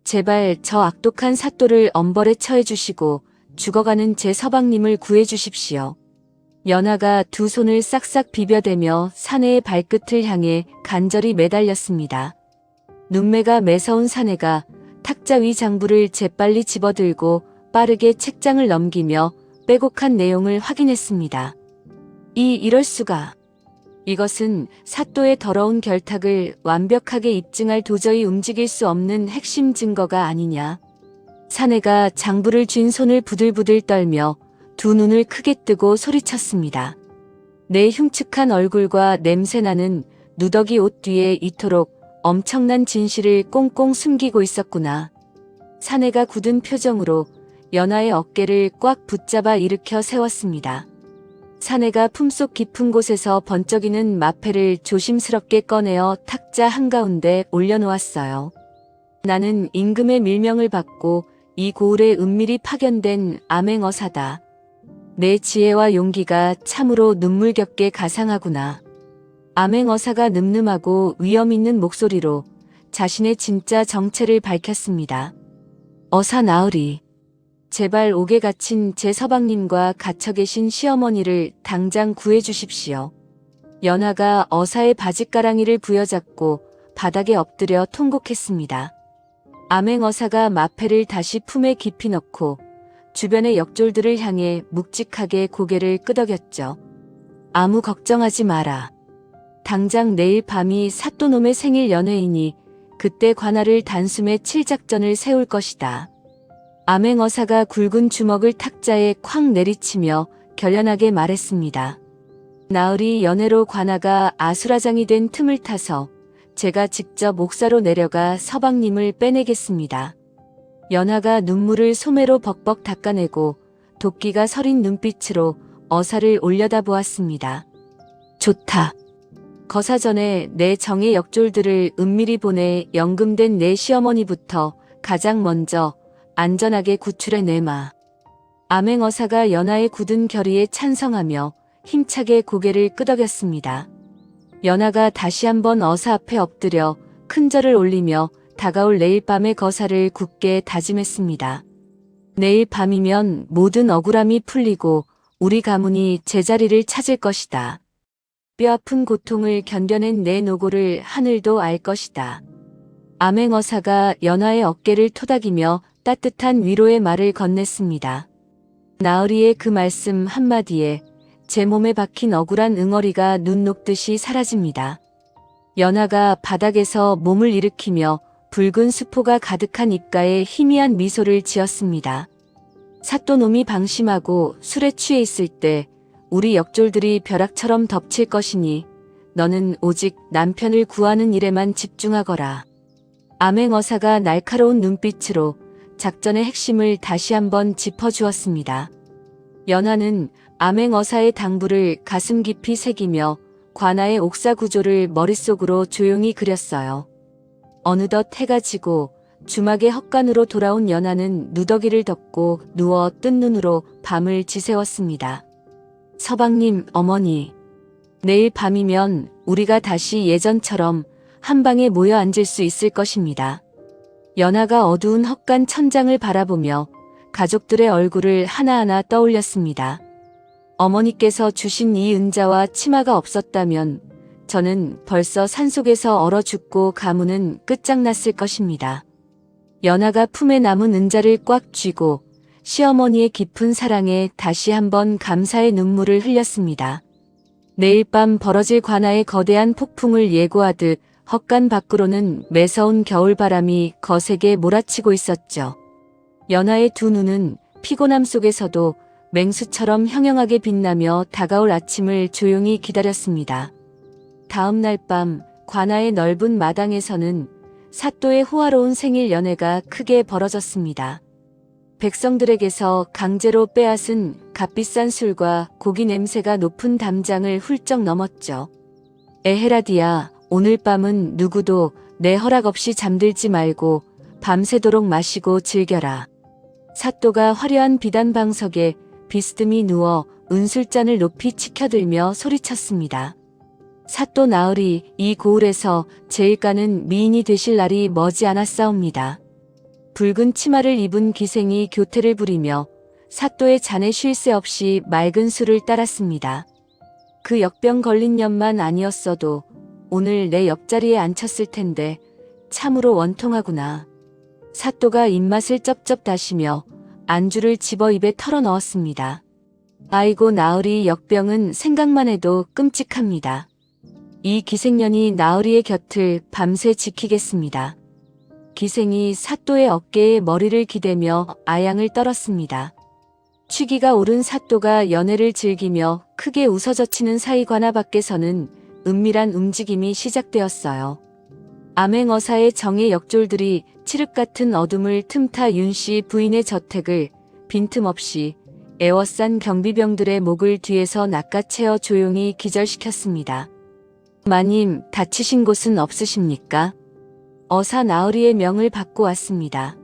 제발 저 악독한 사또를 엄벌에 처해 주시고 죽어가는 제 서방님을 구해 주십시오. 연하가 두 손을 싹싹 비벼대며 사내의 발끝을 향해 간절히 매달렸습니다. 눈매가 매서운 사내가 탁자 위 장부를 재빨리 집어들고 빠르게 책장을 넘기며 빼곡한 내용을 확인했습니다. 이럴 수가. 이것은 사또의 더러운 결탁을 완벽하게 입증할 도저히 움직일 수 없는 핵심 증거가 아니냐. 사내가 장부를 쥔 손을 부들부들 떨며 두 눈을 크게 뜨고 소리쳤습니다. 내 흉측한 얼굴과 냄새나는 누더기 옷 뒤에 이토록 엄청난 진실을 꽁꽁 숨기고 있었구나. 사내가 굳은 표정으로 연하의 어깨를 꽉 붙잡아 일으켜 세웠습니다. 사내가 품속 깊은 곳에서 번쩍이는 마패를 조심스럽게 꺼내어 탁자 한가운데 올려놓았어요. 나는 임금의 밀명을 받고 이 고을에 은밀히 파견된 암행어사다. 내 지혜와 용기가 참으로 눈물겹게 가상하구나. 암행어사가 늠름하고 위험 있는 목소리로 자신의 진짜 정체를 밝혔습니다. 어사 나으리. 제발 옥에 갇힌 제 서방님과 갇혀 계신 시어머니를 당장 구해주십시오. 연하가 어사의 바짓가랑이를 부여잡고 바닥에 엎드려 통곡했습니다. 암행어사가 마패를 다시 품에 깊이 넣고 주변의 역졸들을 향해 묵직하게 고개를 끄덕였죠. 아무 걱정하지 마라. 당장 내일 밤이 사또놈의 생일 연회이니 그때 관할을 단숨에 칠 작전을 세울 것이다. 암행어사가 굵은 주먹을 탁자에 콱 내리치며 결연하게 말했습니다. 나으리 연회로 관아가 아수라장이 된 틈을 타서 제가 직접 옥사로 내려가 서방님을 빼내겠습니다. 연하가 눈물을 소매로 벅벅 닦아내고 도끼가 서린 눈빛으로 어사를 올려다보았습니다. 좋다. 거사 전에 내 정의 역졸들을 은밀히 보내 연금된 내 시어머니부터 가장 먼저 안전하게 구출해 내마. 암행어사가 연하의 굳은 결의에 찬성하며 힘차게 고개를 끄덕였습니다. 연하가 다시 한번 어사 앞에 엎드려 큰 절을 올리며 다가올 내일 밤의 거사를 굳게 다짐했습니다. 내일 밤이면 모든 억울함이 풀리고 우리 가문이 제자리를 찾을 것이다. 뼈아픈 고통을 견뎌낸 내 노고를 하늘도 알 것이다. 암행어사가 연하의 어깨를 토닥이며 따뜻한 위로의 말을 건넸습니다. 나으리의 그 말씀 한마디에 제 몸에 박힌 억울한 응어리가 눈 녹듯이 사라집니다. 연하가 바닥에서 몸을 일으키며 붉은 수포가 가득한 입가에 희미한 미소를 지었습니다. 사또놈이 방심하고 술에 취해 있을 때 우리 역졸들이 벼락처럼 덮칠 것이니 너는 오직 남편을 구하는 일에만 집중하거라. 암행어사가 날카로운 눈빛으로 작전의 핵심을 다시 한번 짚어주었습니다. 연하는 암행어사의 당부를 가슴 깊이 새기며 관아의 옥사 구조를 머릿속으로 조용히 그렸어요. 어느덧 해가 지고 주막의 헛간으로 돌아온 연하는 누더기를 덮고 누워 뜬 눈으로 밤을 지새웠습니다. 서방님, 어머니. 내일 밤이면 우리가 다시 예전처럼 한 방에 모여 앉을 수 있을 것입니다. 연하가 어두운 헛간 천장을 바라보며 가족들의 얼굴을 하나하나 떠올렸습니다. 어머니께서 주신 이 은자와 치마가 없었다면 저는 벌써 산속에서 얼어 죽고 가문은 끝장났을 것입니다. 연하가 품에 남은 은자를 꽉 쥐고 시어머니의 깊은 사랑에 다시 한번 감사의 눈물을 흘렸습니다. 내일 밤 벌어질 관아의 거대한 폭풍을 예고하듯 헛간 밖으로는 매서운 겨울바람이 거세게 몰아치고 있었죠. 연하의 두 눈은 피곤함 속에서도 맹수처럼 형형하게 빛나며 다가올 아침을 조용히 기다렸습니다. 다음 날 밤 관아의 넓은 마당에서는 사또의 호화로운 생일 연회가 크게 벌어졌습니다. 백성들에게서 강제로 빼앗은 값비싼 술과 고기 냄새가 높은 담장을 훌쩍 넘었죠. 에헤라디야, 오늘 밤은 누구도 내 허락 없이 잠들지 말고 밤새도록 마시고 즐겨라. 사또가 화려한 비단 방석에 비스듬히 누워 은술잔을 높이 치켜들며 소리쳤습니다. 사또 나으리, 이 고을에서 제일 가는 미인이 되실 날이 머지않았사옵니다. 붉은 치마를 입은 기생이 교태를 부리며 사또의 잔에 쉴 새 없이 맑은 술을 따랐습니다. 그 역병 걸린 년만 아니었어도 오늘 내 옆자리에 앉혔을 텐데 참으로 원통하구나. 사또가 입맛을 쩝쩝 다시며 안주를 집어 입에 털어 넣었습니다. 아이고 나으리, 역병은 생각만 해도 끔찍합니다. 이 기생년이 나으리의 곁을 밤새 지키겠습니다. 기생이 사또의 어깨에 머리를 기대며 아양을 떨었습니다. 취기가 오른 사또가 연회를 즐기며 크게 웃어젖히는 사이 관아 밖에서는 은밀한 움직임이 시작되었어요. 암행어사의 정예 역졸들이 칠흑 같은 어둠을 틈타 윤씨 부인의 저택을 빈틈없이 애워싼 경비병들의 목을 뒤에서 낚아채어 조용히 기절시켰습니다. 마님, 다치신 곳은 없으십니까? 어사 나으리의 명을 받고 왔습니다.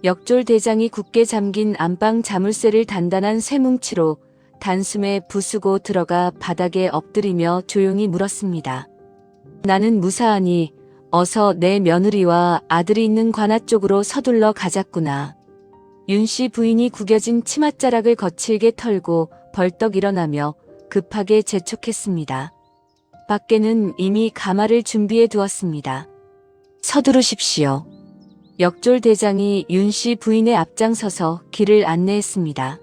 역졸 대장이 굳게 잠긴 안방 자물쇠를 단단한 쇠뭉치로 단숨에 부수고 들어가 바닥에 엎드리며 조용히 물었습니다. 나는 무사하니 어서 내 며느리와 아들이 있는 관아 쪽으로 서둘러 가자꾸나. 윤씨 부인이 구겨진 치맛자락을 거칠게 털고 벌떡 일어나며 급하게 재촉했습니다. 밖에는 이미 가마를 준비해 두었습니다. 서두르십시오. 역졸 대장이 윤씨 부인의 앞장서서 길을 안내했습니다.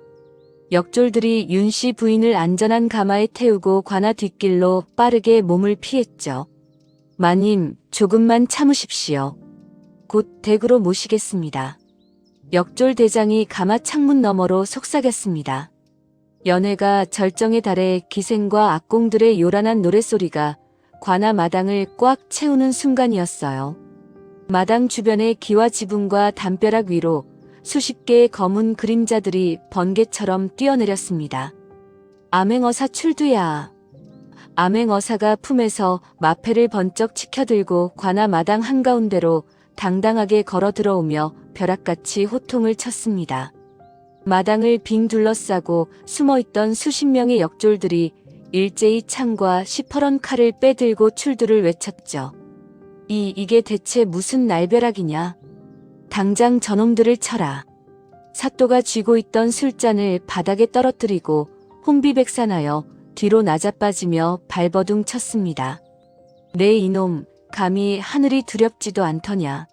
역졸들이 윤씨 부인을 안전한 가마에 태우고 관아 뒷길로 빠르게 몸을 피했죠. 마님, 조금만 참으십시오. 곧 댁으로 모시겠습니다. 역졸 대장이 가마 창문 너머로 속삭였습니다. 연회가 절정에 달해 기생과 악공들의 요란한 노랫소리가 관아 마당을 꽉 채우는 순간이었어요. 마당 주변의 기와 지붕과 담벼락 위로 수십 개의 검은 그림자들이 번개처럼 뛰어내렸습니다. 암행어사 출두야. 암행어사가 품에서 마패를 번쩍 치켜들고 관아 마당 한가운데로 당당하게 걸어 들어오며 벼락같이 호통을 쳤습니다. 마당을 빙 둘러싸고 숨어있던 수십 명의 역졸들이 일제히 창과 시퍼런 칼을 빼들고 출두를 외쳤죠. 이게 대체 무슨 날벼락이냐. 당장 저놈들을 쳐라. 사또가 쥐고 있던 술잔을 바닥에 떨어뜨리고 혼비백산하여 뒤로 나자빠지며 발버둥 쳤습니다. 내 이놈, 감히 하늘이 두렵지도 않더냐.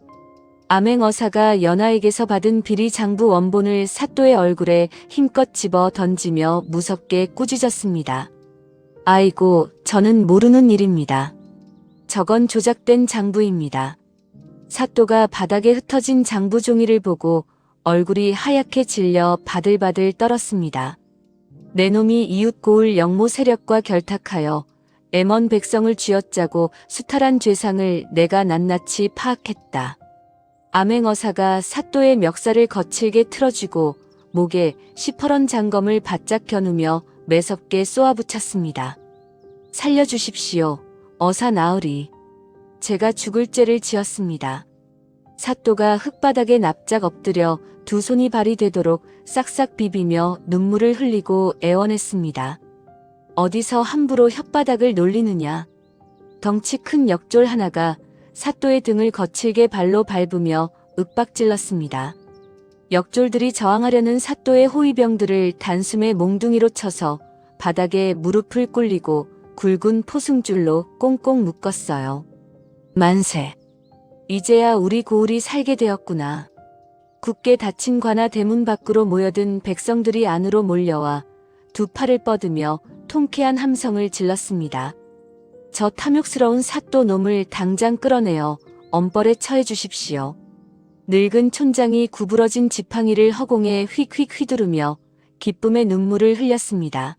암행어사가 연하에게서 받은 비리 장부 원본을 사또의 얼굴에 힘껏 집어 던지며 무섭게 꾸짖었습니다. 아이고, 저는 모르는 일입니다. 저건 조작된 장부입니다. 사또가 바닥에 흩어진 장부 종이를 보고 얼굴이 하얗게 질려 바들바들 떨었습니다. 내 놈이 이웃 고을 영모 세력과 결탁하여 애먼 백성을 쥐어짜고 수탈한 죄상을 내가 낱낱이 파악했다. 암행어사가 사또의 멱살을 거칠게 틀어쥐고 목에 시퍼런 장검을 바짝 겨누며 매섭게 쏘아붙였습니다. 살려주십시오. 어사 나으리. 제가 죽을 죄를 지었습니다. 사또가 흙바닥에 납작 엎드려 두 손이 발이 되도록 싹싹 비비며 눈물을 흘리고 애원했습니다. 어디서 함부로 혓바닥을 놀리느냐. 덩치 큰 역졸 하나가 사또의 등을 거칠게 발로 밟으며 윽박질렀습니다. 역졸들이 저항하려는 사또의 호위병들을 단숨에 몽둥이로 쳐서 바닥에 무릎을 꿇리고 굵은 포승줄로 꽁꽁 묶었어요. 만세. 이제야 우리 고을이 살게 되었구나. 굳게 닫힌 관아 대문 밖으로 모여든 백성들이 안으로 몰려와 두 팔을 뻗으며 통쾌한 함성을 질렀습니다. 저 탐욕스러운 사또 놈을 당장 끌어내어 엄벌에 처해 주십시오. 늙은 촌장이 구부러진 지팡이를 허공에 휙휙 휘두르며 기쁨의 눈물을 흘렸습니다.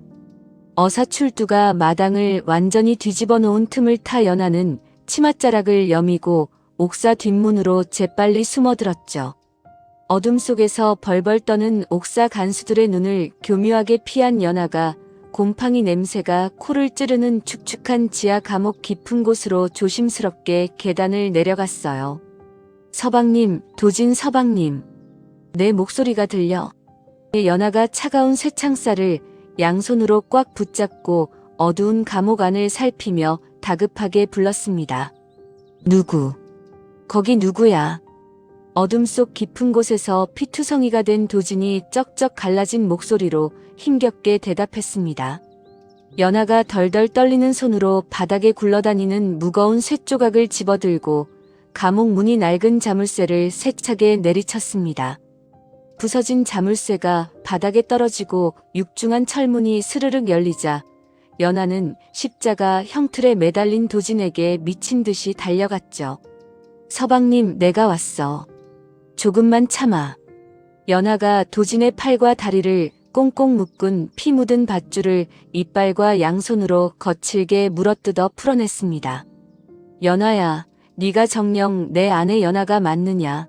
어사출두가 마당을 완전히 뒤집어 놓은 틈을 타 연하는 치맛자락을 여미고 옥사 뒷문으로 재빨리 숨어들었죠. 어둠 속에서 벌벌 떠는 옥사 간수들의 눈을 교묘하게 피한 연하가 곰팡이 냄새가 코를 찌르는 축축한 지하 감옥 깊은 곳으로 조심스럽게 계단을 내려갔어요. 서방님, 도진 서방님. 내 목소리가 들려. 연하가 차가운 쇠창살을 양손으로 꽉 붙잡고 어두운 감옥 안을 살피며 다급하게 불렀습니다. 누구? 거기 누구야? 어둠 속 깊은 곳에서 피투성이가 된 도진이 쩍쩍 갈라진 목소리로 힘겹게 대답했습니다. 연하가 덜덜 떨리는 손으로 바닥에 굴러다니는 무거운 쇠조각을 집어들고 감옥 문이 낡은 자물쇠를 세차게 내리쳤습니다. 부서진 자물쇠가 바닥에 떨어지고 육중한 철문이 스르륵 열리자 연하는 십자가 형틀에 매달린 도진에게 미친 듯이 달려갔죠. 서방님, 내가 왔어. 조금만 참아. 연하가 도진의 팔과 다리를 꽁꽁 묶은 피 묻은 밧줄을 이빨과 양손으로 거칠게 물어뜯어 풀어냈습니다. 연하야, 네가 정녕 내 아내 연하가 맞느냐?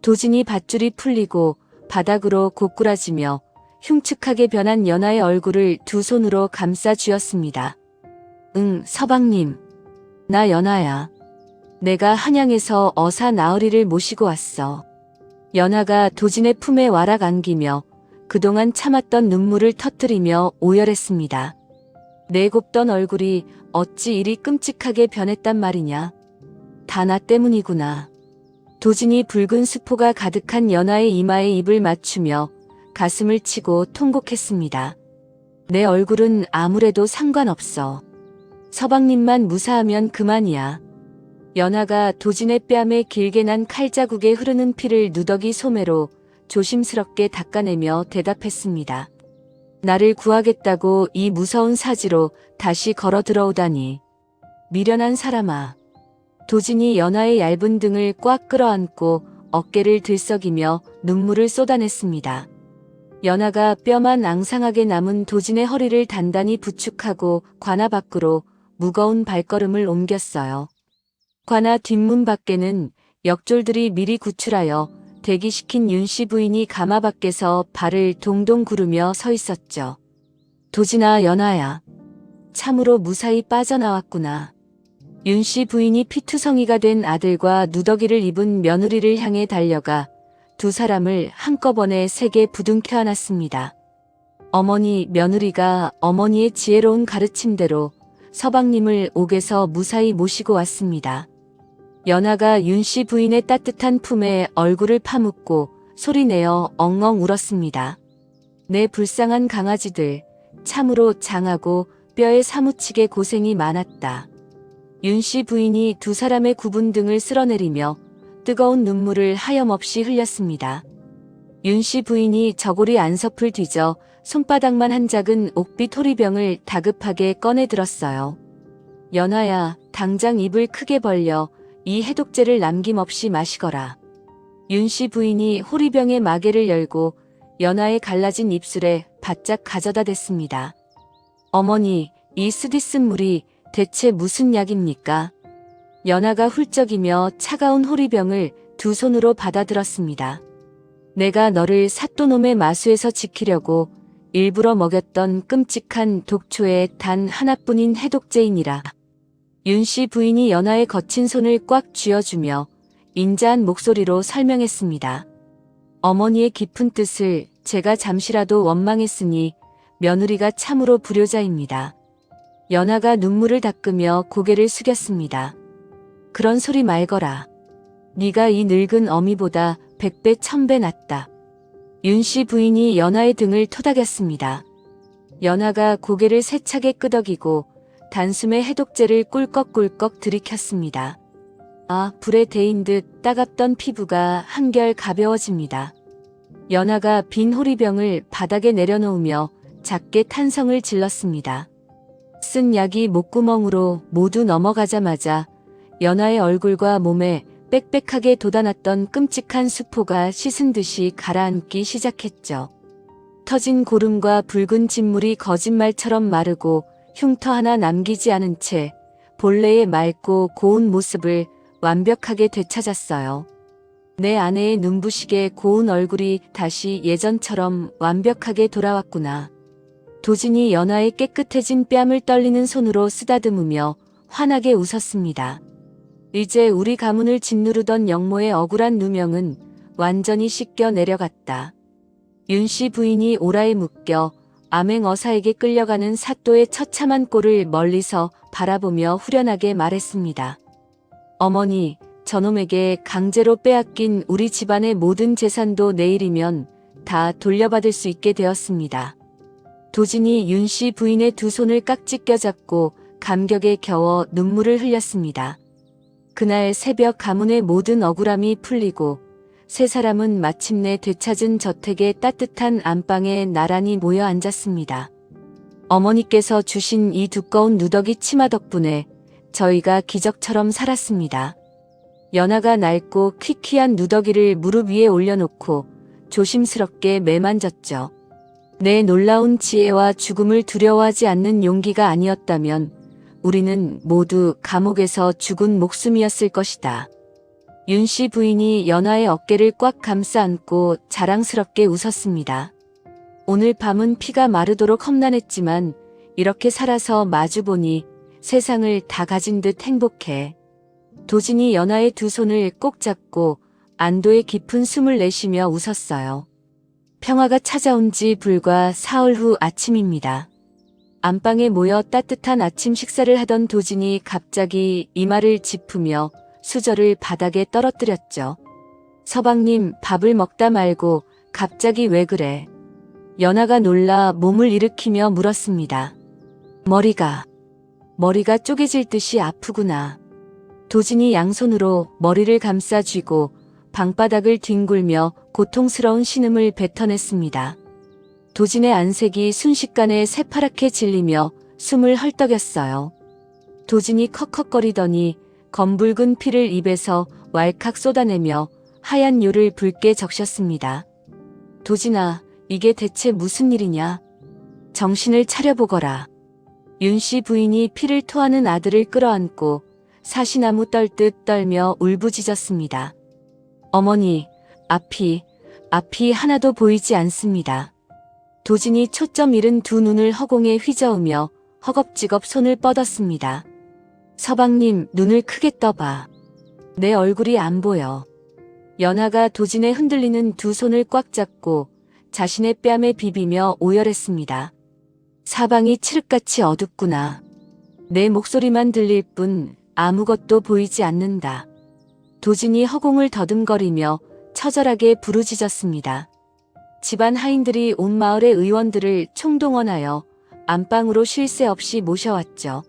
도진이 밧줄이 풀리고 바닥으로 고꾸라지며 흉측하게 변한 연하의 얼굴을 두 손으로 감싸 쥐었습니다. 응, 서방님. 나 연하야. 내가 한양에서 어사 나으리를 모시고 왔어. 연하가 도진의 품에 와락 안기며 그동안 참았던 눈물을 터뜨리며 오열했습니다. 내 곱던 얼굴이 어찌 이리 끔찍하게 변했단 말이냐. 다 나 때문이구나. 도진이 붉은 수포가 가득한 연하의 이마에 입을 맞추며 가슴을 치고 통곡했습니다. 내 얼굴은 아무래도 상관없어. 서방님만 무사하면 그만이야. 연하가 도진의 뺨에 길게 난 칼자국에 흐르는 피를 누더기 소매로 조심스럽게 닦아내며 대답했습니다. 나를 구하겠다고 이 무서운 사지로 다시 걸어 들어오다니. 미련한 사람아. 도진이 연하의 얇은 등을 꽉 끌어안고 어깨를 들썩이며 눈물을 쏟아냈습니다. 연하가 뼈만 앙상하게 남은 도진의 허리를 단단히 부축하고 관아 밖으로 무거운 발걸음을 옮겼어요. 관아 뒷문 밖에는 역졸들이 미리 구출하여 대기시킨 윤씨 부인이 가마 밖에서 발을 동동 구르며 서 있었죠. 도진아, 연하야. 참으로 무사히 빠져나왔구나. 윤씨 부인이 피투성이가 된 아들과 누더기를 입은 며느리를 향해 달려가 두 사람을 한꺼번에 세게 부둥켜 안았습니다. 어머니, 며느리가 어머니의 지혜로운 가르침대로 서방님을 옥에서 무사히 모시고 왔습니다. 연하가 윤씨 부인의 따뜻한 품에 얼굴을 파묻고 소리내어 엉엉 울었습니다. 내 불쌍한 강아지들, 참으로 장하고 뼈에 사무치게 고생이 많았다. 윤씨 부인이 두 사람의 굽은 등을 쓸어내리며 뜨거운 눈물을 하염없이 흘렸습니다. 윤씨 부인이 저고리 안섭을 뒤져 손바닥만 한 작은 옥빛 호리병을 다급하게 꺼내 들었어요. 연하야, 당장 입을 크게 벌려 이 해독제를 남김없이 마시거라. 윤씨 부인이 호리병의 마개를 열고 연하의 갈라진 입술에 바짝 가져다 댔습니다. 어머니, 이 쓰디쓴 물이 대체 무슨 약입니까? 연하가 훌쩍이며 차가운 호리병을 두 손으로 받아들었습니다. 내가 너를 사또놈의 마수에서 지키려고 일부러 먹였던 끔찍한 독초의 단 하나뿐인 해독제이니라. 윤씨 부인이 연하의 거친 손을 꽉 쥐어주며 인자한 목소리로 설명했습니다. 어머니의 깊은 뜻을 제가 잠시라도 원망했으니 며느리가 참으로 불효자입니다. 연하가 눈물을 닦으며 고개를 숙였습니다. 그런 소리 말거라. 네가 이 늙은 어미보다 100배 1000배 낫다. 윤씨 부인이 연하의 등을 토닥였습니다. 연하가 고개를 세차게 끄덕이고 단숨에 해독제를 꿀꺽꿀꺽 들이켰습니다. 아, 불에 데인 듯 따갑던 피부가 한결 가벼워집니다. 연하가 빈 호리병을 바닥에 내려놓으며 작게 탄성을 질렀습니다. 쓴 약이 목구멍으로 모두 넘어가자마자 연하의 얼굴과 몸에 빽빽하게 돋아났던 끔찍한 수포가 씻은 듯이 가라앉기 시작했죠. 터진 고름과 붉은 진물이 거짓말처럼 마르고 흉터 하나 남기지 않은 채 본래의 맑고 고운 모습을 완벽하게 되찾았어요. 내 아내의 눈부시게 고운 얼굴이 다시 예전처럼 완벽하게 돌아왔구나. 도진이 연하의 깨끗해진 뺨을 떨리는 손으로 쓰다듬으며 환하게 웃었습니다. 이제 우리 가문을 짓누르던 영모의 억울한 누명은 완전히 씻겨 내려갔다. 윤씨 부인이 오라에 묶여 암행어사에게 끌려가는 사또의 처참한 꼴을 멀리서 바라보며 후련하게 말했습니다. 어머니, 저놈에게 강제로 빼앗긴 우리 집안의 모든 재산도 내일이면 다 돌려받을 수 있게 되었습니다. 도진이 윤씨 부인의 두 손을 깍지 껴잡고 감격에 겨워 눈물을 흘렸습니다. 그날 새벽 가문의 모든 억울함이 풀리고 세 사람은 마침내 되찾은 저택의 따뜻한 안방에 나란히 모여 앉았습니다. 어머니께서 주신 이 두꺼운 누더기 치마 덕분에 저희가 기적처럼 살았습니다. 연하가 낡고 퀴퀴한 누더기를 무릎 위에 올려놓고 조심스럽게 매만졌죠. 내 놀라운 지혜와 죽음을 두려워하지 않는 용기가 아니었다면 우리는 모두 감옥에서 죽은 목숨이었을 것이다. 윤씨 부인이 연하의 어깨를 꽉 감싸 안고 자랑스럽게 웃었습니다. 오늘 밤은 피가 마르도록 험난했지만 이렇게 살아서 마주보니 세상을 다 가진 듯 행복해. 도진이 연하의 두 손을 꼭 잡고 안도의 깊은 숨을 내쉬며 웃었어요. 평화가 찾아온 지 불과 사흘 후 아침입니다. 안방에 모여 따뜻한 아침 식사를 하던 도진이 갑자기 이마를 짚으며 수저를 바닥에 떨어뜨렸죠. 서방님, 밥을 먹다 말고 갑자기 왜 그래? 연하가 놀라 몸을 일으키며 물었습니다. 머리가 쪼개질 듯이 아프구나. 도진이 양손으로 머리를 감싸 쥐고 방바닥을 뒹굴며 고통스러운 신음을 뱉어냈습니다. 도진의 안색이 순식간에 새파랗게 질리며 숨을 헐떡였어요. 도진이 컥컥거리더니 검붉은 피를 입에서 왈칵 쏟아내며 하얀 요를 붉게 적셨습니다. 도진아, 이게 대체 무슨 일이냐? 정신을 차려보거라. 윤씨 부인이 피를 토하는 아들을 끌어안고 사시나무 떨듯 떨며 울부짖었습니다. 어머니, 앞이 하나도 보이지 않습니다. 도진이 초점 잃은 두 눈을 허공에 휘저으며 허겁지겁 손을 뻗었습니다. 서방님, 눈을 크게 떠봐. 내 얼굴이 안 보여. 연하가 도진의 흔들리는 두 손을 꽉 잡고 자신의 뺨에 비비며 오열했습니다. 사방이 칠흑같이 어둡구나. 내 목소리만 들릴 뿐 아무것도 보이지 않는다. 도진이 허공을 더듬거리며 처절하게 부르짖었습니다. 집안 하인들이 온 마을의 의원들을 총동원하여 안방으로 쉴 새 없이 모셔왔죠.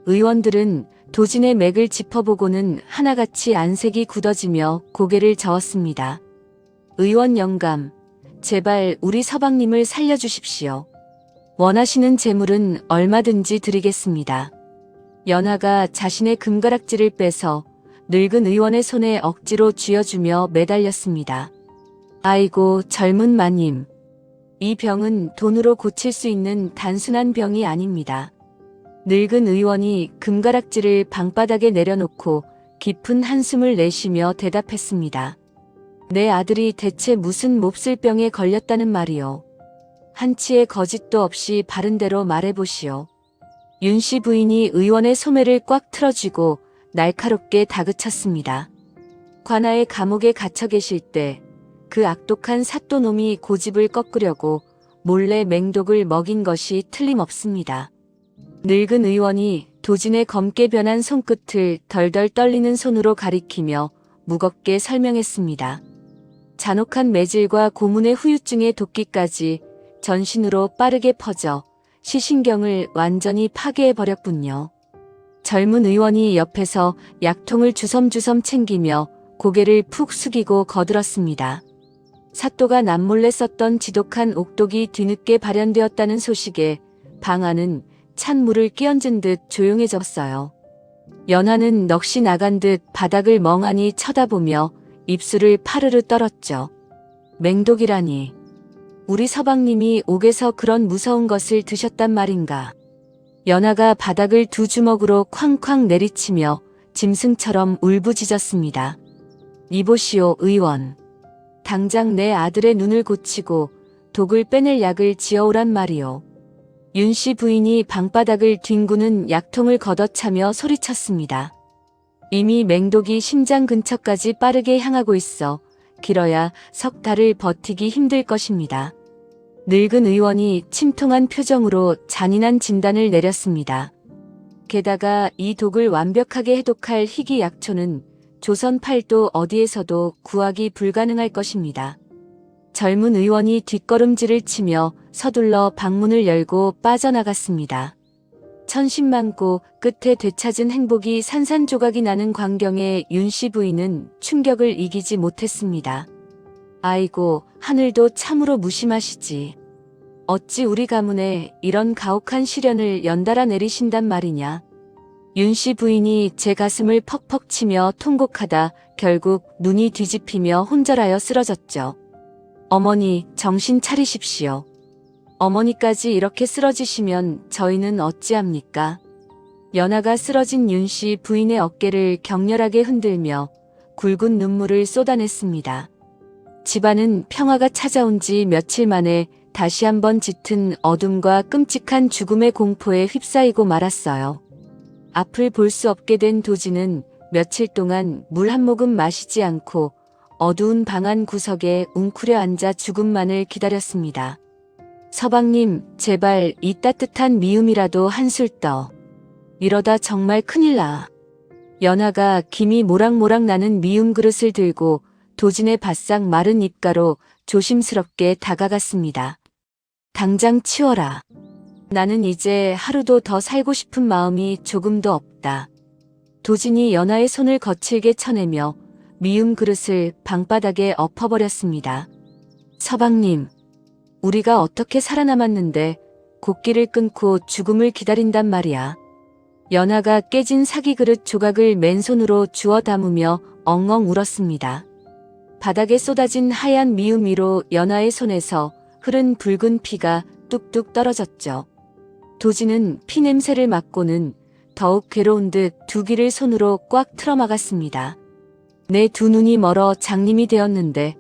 의원들은 도진의 맥을 짚어보고는 하나같이 안색이 굳어지며 고개를 저었습니다. 의원 영감, 제발 우리 서방님을 살려주십시오. 원하시는 재물은 얼마든지 드리겠습니다. 연하가 자신의 금가락지를 빼서 늙은 의원의 손에 억지로 쥐어주며 매달렸습니다. 아이고, 젊은 마님. 이 병은 돈으로 고칠 수 있는 단순한 병이 아닙니다. 늙은 의원이 금가락지를 방바닥에 내려놓고 깊은 한숨을 내쉬며 대답했습니다. 내 아들이 대체 무슨 몹쓸 병에 걸렸다는 말이오. 한치의 거짓도 없이 바른대로 말해보시오. 윤씨 부인이 의원의 소매를 꽉 틀어쥐고 날카롭게 다그쳤습니다. 관아의 감옥에 갇혀 계실 때 그 악독한 사또놈이 고집을 꺾으려고 몰래 맹독을 먹인 것이 틀림없습니다. 늙은 의원이 도진의 검게 변한 손끝을 덜덜 떨리는 손으로 가리키며 무겁게 설명했습니다. 잔혹한 매질과 고문의 후유증의 도끼까지 전신으로 빠르게 퍼져 시신경을 완전히 파괴해버렸군요. 젊은 의원이 옆에서 약통을 주섬주섬 챙기며 고개를 푹 숙이고 거들었습니다. 사또가 남몰래 썼던 지독한 옥독이 뒤늦게 발현되었다는 소식에 방 안은 찬물을 끼얹은 듯 조용해졌어요. 연하는 넋이 나간 듯 바닥을 멍하니 쳐다보며 입술을 파르르 떨었죠. 맹독이라니. 우리 서방님이 옥에서 그런 무서운 것을 드셨단 말인가. 연하가 바닥을 두 주먹으로 쾅쾅 내리치며 짐승처럼 울부짖었습니다. 이보시오, 의원. 당장 내 아들의 눈을 고치고 독을 빼낼 약을 지어오란 말이오. 윤씨 부인이 방바닥을 뒹구는 약통을 걷어차며 소리쳤습니다. 이미 맹독이 심장 근처까지 빠르게 향하고 있어 길어야 석 달을 버티기 힘들 것입니다. 늙은 의원이 침통한 표정으로 잔인한 진단을 내렸습니다. 게다가 이 독을 완벽하게 해독할 희귀 약초는 조선 팔도 어디에서도 구하기 불가능할 것입니다. 젊은 의원이 뒷걸음질을 치며 서둘러 방문을 열고 빠져나갔습니다. 천신만고 끝에 되찾은 행복이 산산조각이 나는 광경에 윤씨 부인은 충격을 이기지 못했습니다. 아이고, 하늘도 참으로 무심하시지. 어찌 우리 가문에 이런 가혹한 시련을 연달아 내리신단 말이냐. 윤씨 부인이 제 가슴을 퍽퍽 치며 통곡하다 결국 눈이 뒤집히며 혼절하여 쓰러졌죠. 어머니, 정신 차리십시오. 어머니까지 이렇게 쓰러지시면 저희는 어찌합니까? 연하가 쓰러진 윤씨 부인의 어깨를 격렬하게 흔들며 굵은 눈물을 쏟아냈습니다. 집안은 평화가 찾아온 지 며칠 만에 다시 한번 짙은 어둠과 끔찍한 죽음의 공포에 휩싸이고 말았어요. 앞을 볼 수 없게 된 도지는 며칠 동안 물 한 모금 마시지 않고 어두운 방 안 구석에 웅크려 앉아 죽음만을 기다렸습니다. 서방님, 제발 이 따뜻한 미움이라도 한술 떠. 이러다 정말 큰일 나. 연하가 김이 모락모락 나는 미움 그릇을 들고 도진의 바싹 마른 입가로 조심스럽게 다가갔습니다. 당장 치워라. 나는 이제 하루도 더 살고 싶은 마음이 조금도 없다. 도진이 연하의 손을 거칠게 쳐내며 미움 그릇을 방바닥에 엎어버렸습니다. 서방님, 우리가 어떻게 살아남았는데 곡기를 끊고 죽음을 기다린단 말이야. 연하가 깨진 사기 그릇 조각을 맨손으로 주워 담으며 엉엉 울었습니다. 바닥에 쏟아진 하얀 미움 위로 연하의 손에서 흐른 붉은 피가 뚝뚝 떨어졌죠. 도지는 피 냄새를 맡고는 더욱 괴로운 듯 두 귀를 손으로 꽉 틀어막았습니다. 내 두 눈이 멀어 장님이 되었는데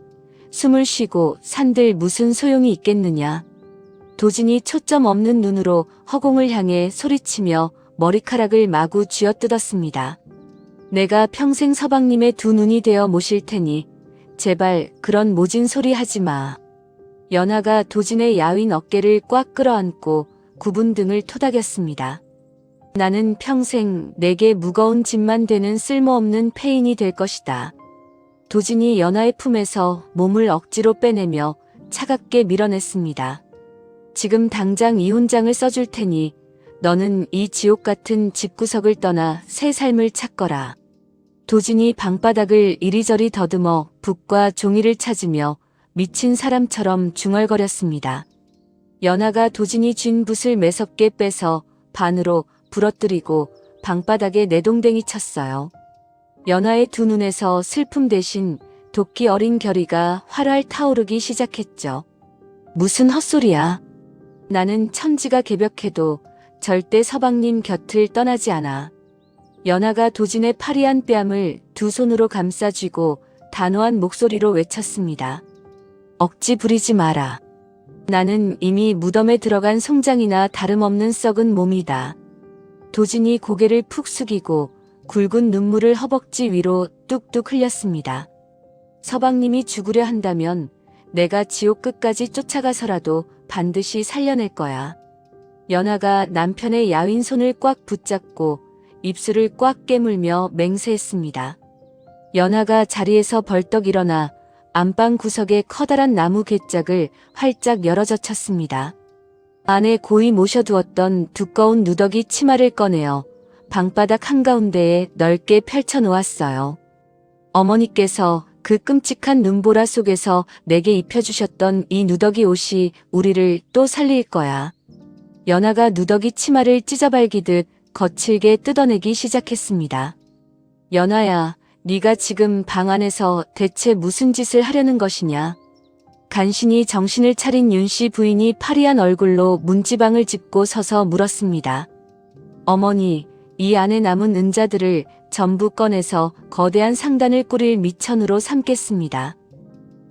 숨을 쉬고 산들 무슨 소용이 있겠느냐. 도진이 초점 없는 눈으로 허공을 향해 소리치며 머리카락을 마구 쥐어뜯었습니다. 내가 평생 서방님의 두 눈이 되어 모실 테니 제발 그런 모진 소리 하지 마. 연하가 도진의 야윈 어깨를 꽉 끌어안고 굽은 등을 토닥였습니다. 나는 평생 내게 무거운 짐만 되는 쓸모없는 폐인이 될 것이다. 도진이 연하의 품에서 몸을 억지로 빼내며 차갑게 밀어냈습니다. 지금 당장 이혼장을 써줄 테니 너는 이 지옥 같은 집구석을 떠나 새 삶을 찾거라. 도진이 방바닥을 이리저리 더듬어 붓과 종이를 찾으며 미친 사람처럼 중얼거렸습니다. 연하가 도진이 쥔 붓을 매섭게 빼서 반으로 부러뜨리고 방바닥에 내동댕이 쳤어요. 연하의 두 눈에서 슬픔 대신 도끼 어린 결의가 활활 타오르기 시작했죠. 무슨 헛소리야. 나는 천지가 개벽해도 절대 서방님 곁을 떠나지 않아. 연하가 도진의 파리한 뺨을 두 손으로 감싸쥐고 단호한 목소리로 외쳤습니다. 억지 부리지 마라. 나는 이미 무덤에 들어간 송장이나 다름없는 썩은 몸이다. 도진이 고개를 푹 숙이고 굵은 눈물을 허벅지 위로 뚝뚝 흘렸습니다. 서방님이 죽으려 한다면 내가 지옥 끝까지 쫓아가서라도 반드시 살려낼 거야. 연하가 남편의 야윈 손을 꽉 붙잡고 입술을 꽉 깨물며 맹세했습니다. 연하가 자리에서 벌떡 일어나 안방 구석에 커다란 나무 괴짝을 활짝 열어젖혔습니다. 안에 고이 모셔두었던 두꺼운 누더기 치마를 꺼내어 방바닥 한가운데에 넓게 펼쳐 놓았어요. 어머니께서 그 끔찍한 눈보라 속에서 내게 입혀주셨던 이 누더기 옷이 우리를 또 살릴 거야. 연하가 누더기 치마를 찢어발기듯 거칠게 뜯어내기 시작했습니다. 연하야, 네가 지금 방 안에서 대체 무슨 짓을 하려는 것이냐? 간신히 정신을 차린 윤씨 부인이 파리한 얼굴로 문지방을 짚고 서서 물었습니다. 어머니, 이 안에 남은 은자들을 전부 꺼내서 거대한 상단을 꾸릴 미천으로 삼겠습니다.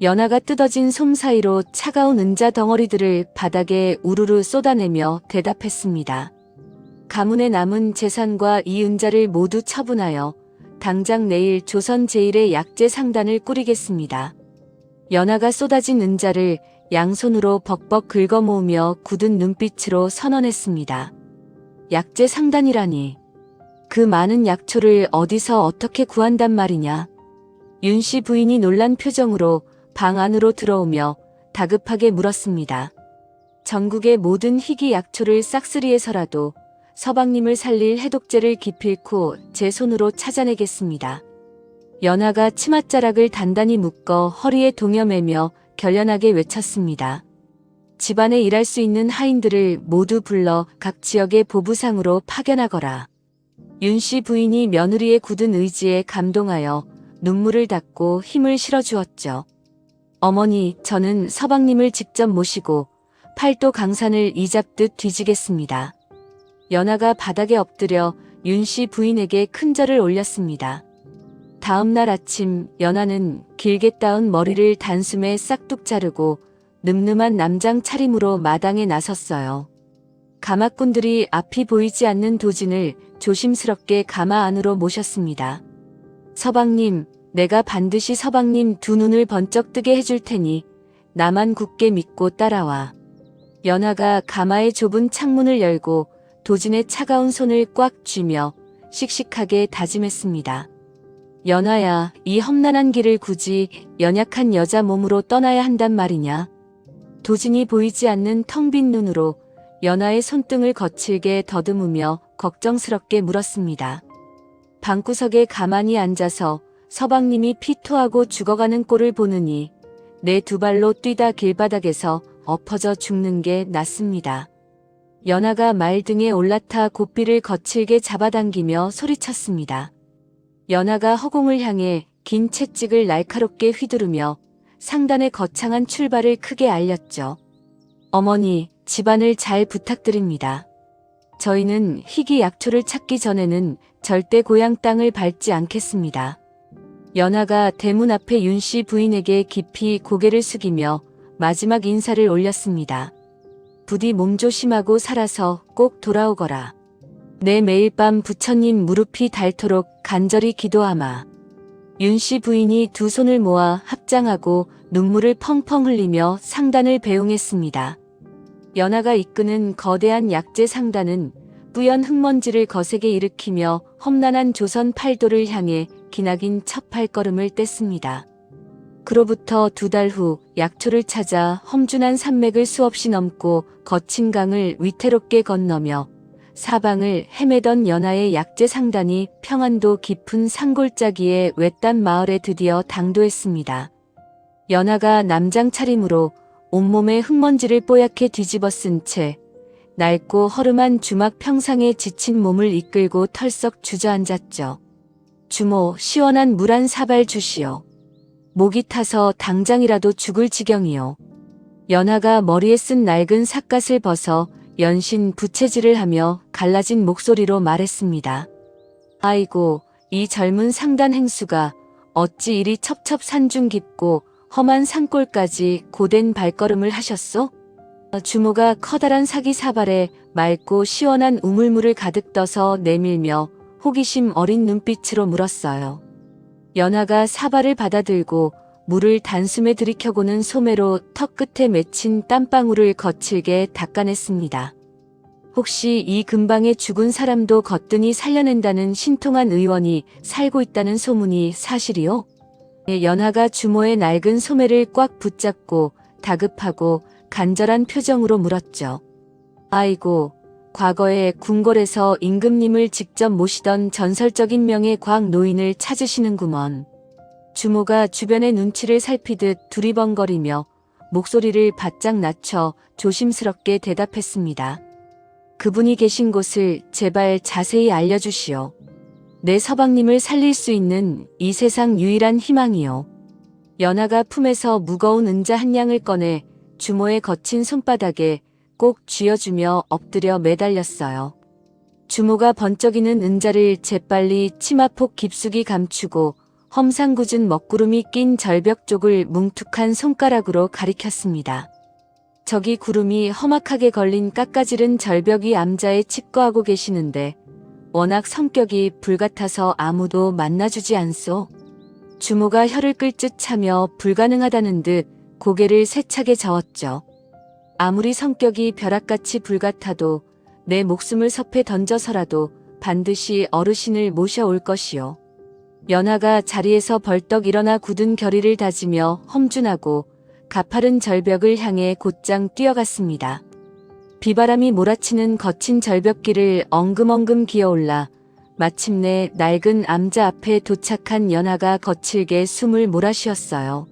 연하가 뜯어진 솜 사이로 차가운 은자 덩어리들을 바닥에 우르르 쏟아내며 대답했습니다. 가문에 남은 재산과 이 은자를 모두 처분하여 당장 내일 조선 제1의 약재 상단을 꾸리겠습니다. 연하가 쏟아진 은자를 양손으로 벅벅 긁어 모으며 굳은 눈빛으로 선언했습니다. 약재 상단이라니. 그 많은 약초를 어디서 어떻게 구한단 말이냐. 윤씨 부인이 놀란 표정으로 방 안으로 들어오며 다급하게 물었습니다. 전국의 모든 희귀 약초를 싹쓸이해서라도 서방님을 살릴 해독제를 기필코 제 손으로 찾아내겠습니다. 연하가 치맛자락을 단단히 묶어 허리에 동여매며 결연하게 외쳤습니다. 집안에 일할 수 있는 하인들을 모두 불러 각 지역의 보부상으로 파견하거라. 윤씨 부인이 며느리의 굳은 의지에 감동하여 눈물을 닦고 힘을 실어주었죠. 어머니, 저는 서방님을 직접 모시고 팔도 강산을 이잡듯 뒤지겠습니다. 연하가 바닥에 엎드려 윤씨 부인에게 큰 절을 올렸습니다. 다음 날 아침 연하는 길게 따은 머리를 단숨에 싹둑 자르고 늠름한 남장 차림으로 마당에 나섰어요. 가마꾼들이 앞이 보이지 않는 도진을 조심스럽게 가마 안으로 모셨습니다. 서방님, 내가 반드시 서방님 두 눈을 번쩍 뜨게 해줄 테니 나만 굳게 믿고 따라와. 연하가 가마의 좁은 창문을 열고 도진의 차가운 손을 꽉 쥐며 씩씩하게 다짐했습니다. 연하야, 이 험난한 길을 굳이 연약한 여자 몸으로 떠나야 한단 말이냐. 도진이 보이지 않는 텅 빈 눈으로 연하의 손등을 거칠게 더듬으며 걱정스럽게 물었습니다. 방구석에 가만히 앉아서 서방님이 피토하고 죽어가는 꼴을 보느니 내 두 발로 뛰다 길바닥에서 엎어져 죽는 게 낫습니다. 연하가 말 등에 올라타 고삐를 거칠게 잡아당기며 소리쳤습니다. 연하가 허공을 향해 긴 채찍을 날카롭게 휘두르며 상단의 거창한 출발을 크게 알렸죠. 어머니, 집안을 잘 부탁드립니다. 저희는 희귀 약초를 찾기 전에는 절대 고향 땅을 밟지 않겠습니다. 연하가 대문 앞에 윤씨 부인에게 깊이 고개를 숙이며 마지막 인사를 올렸습니다. 부디 몸조심하고 살아서 꼭 돌아오거라. 내 매일 밤 부처님 무릎이 닳도록 간절히 기도하마. 윤씨 부인이 두 손을 모아 합장하고 눈물을 펑펑 흘리며 상단을 배웅했습니다. 연하가 이끄는 거대한 약재 상단은 뿌연 흙먼지를 거세게 일으키며 험난한 조선 팔도를 향해 기나긴 첫 발걸음을 뗐습니다. 그로부터 두 달 후 약초를 찾아 험준한 산맥을 수없이 넘고 거친 강을 위태롭게 건너며 사방을 헤매던 연하의 약재 상단이 평안도 깊은 산골짜기의 외딴 마을에 드디어 당도했습니다. 연하가 남장 차림으로 온몸에 흙먼지를 뽀얗게 뒤집어 쓴 채 낡고 허름한 주막 평상에 지친 몸을 이끌고 털썩 주저앉았죠. 주모, 시원한 물 한 사발 주시오. 목이 타서 당장이라도 죽을 지경이요. 연하가 머리에 쓴 낡은 삿갓을 벗어 연신 부채질을 하며 갈라진 목소리로 말했습니다. 아이고, 이 젊은 상단 행수가 어찌 이리 첩첩산중 깊고 험한 산골까지 고된 발걸음을 하셨소? 주모가 커다란 사기 사발에 맑고 시원한 우물물을 가득 떠서 내밀며 호기심 어린 눈빛으로 물었어요. 연하가 사발을 받아들고 물을 단숨에 들이켜고는 소매로 턱 끝에 맺힌 땀방울을 거칠게 닦아냈습니다. 혹시 이 근방에 죽은 사람도 거뜬히 살려낸다는 신통한 의원이 살고 있다는 소문이 사실이요? 연하가 주모의 낡은 소매를 꽉 붙잡고 다급하고 간절한 표정으로 물었죠. 아이고, 과거에 궁궐에서 임금님을 직접 모시던 전설적인 명예 과학 노인을 찾으시는구먼. 주모가 주변의 눈치를 살피듯 두리번거리며 목소리를 바짝 낮춰 조심스럽게 대답했습니다. 그분이 계신 곳을 제발 자세히 알려주시오. 내 서방님을 살릴 수 있는 이 세상 유일한 희망이요. 연하가 품에서 무거운 은자 한 양을 꺼내 주모의 거친 손바닥에 꼭 쥐어주며 엎드려 매달렸어요. 주모가 번쩍이는 은자를 재빨리 치마폭 깊숙이 감추고 험상궂은 먹구름이 낀 절벽 쪽을 뭉툭한 손가락으로 가리켰습니다. 저기 구름이 험악하게 걸린 깎아지른 절벽 위 암자에 칩거하고 계시는데 워낙 성격이 불같아서 아무도 만나주지 않소. 주모가 혀를 끌 듯 차며 불가능하다는 듯 고개를 세차게 저었죠. 아무리 성격이 벼락같이 불같아도 내 목숨을 섭에 던져서라도 반드시 어르신을 모셔올 것이요. 연하가 자리에서 벌떡 일어나 굳은 결의를 다지며 험준하고 가파른 절벽을 향해 곧장 뛰어갔습니다. 비바람이 몰아치는 거친 절벽길을 엉금엉금 기어올라 마침내 낡은 암자 앞에 도착한 연하가 거칠게 숨을 몰아쉬었어요.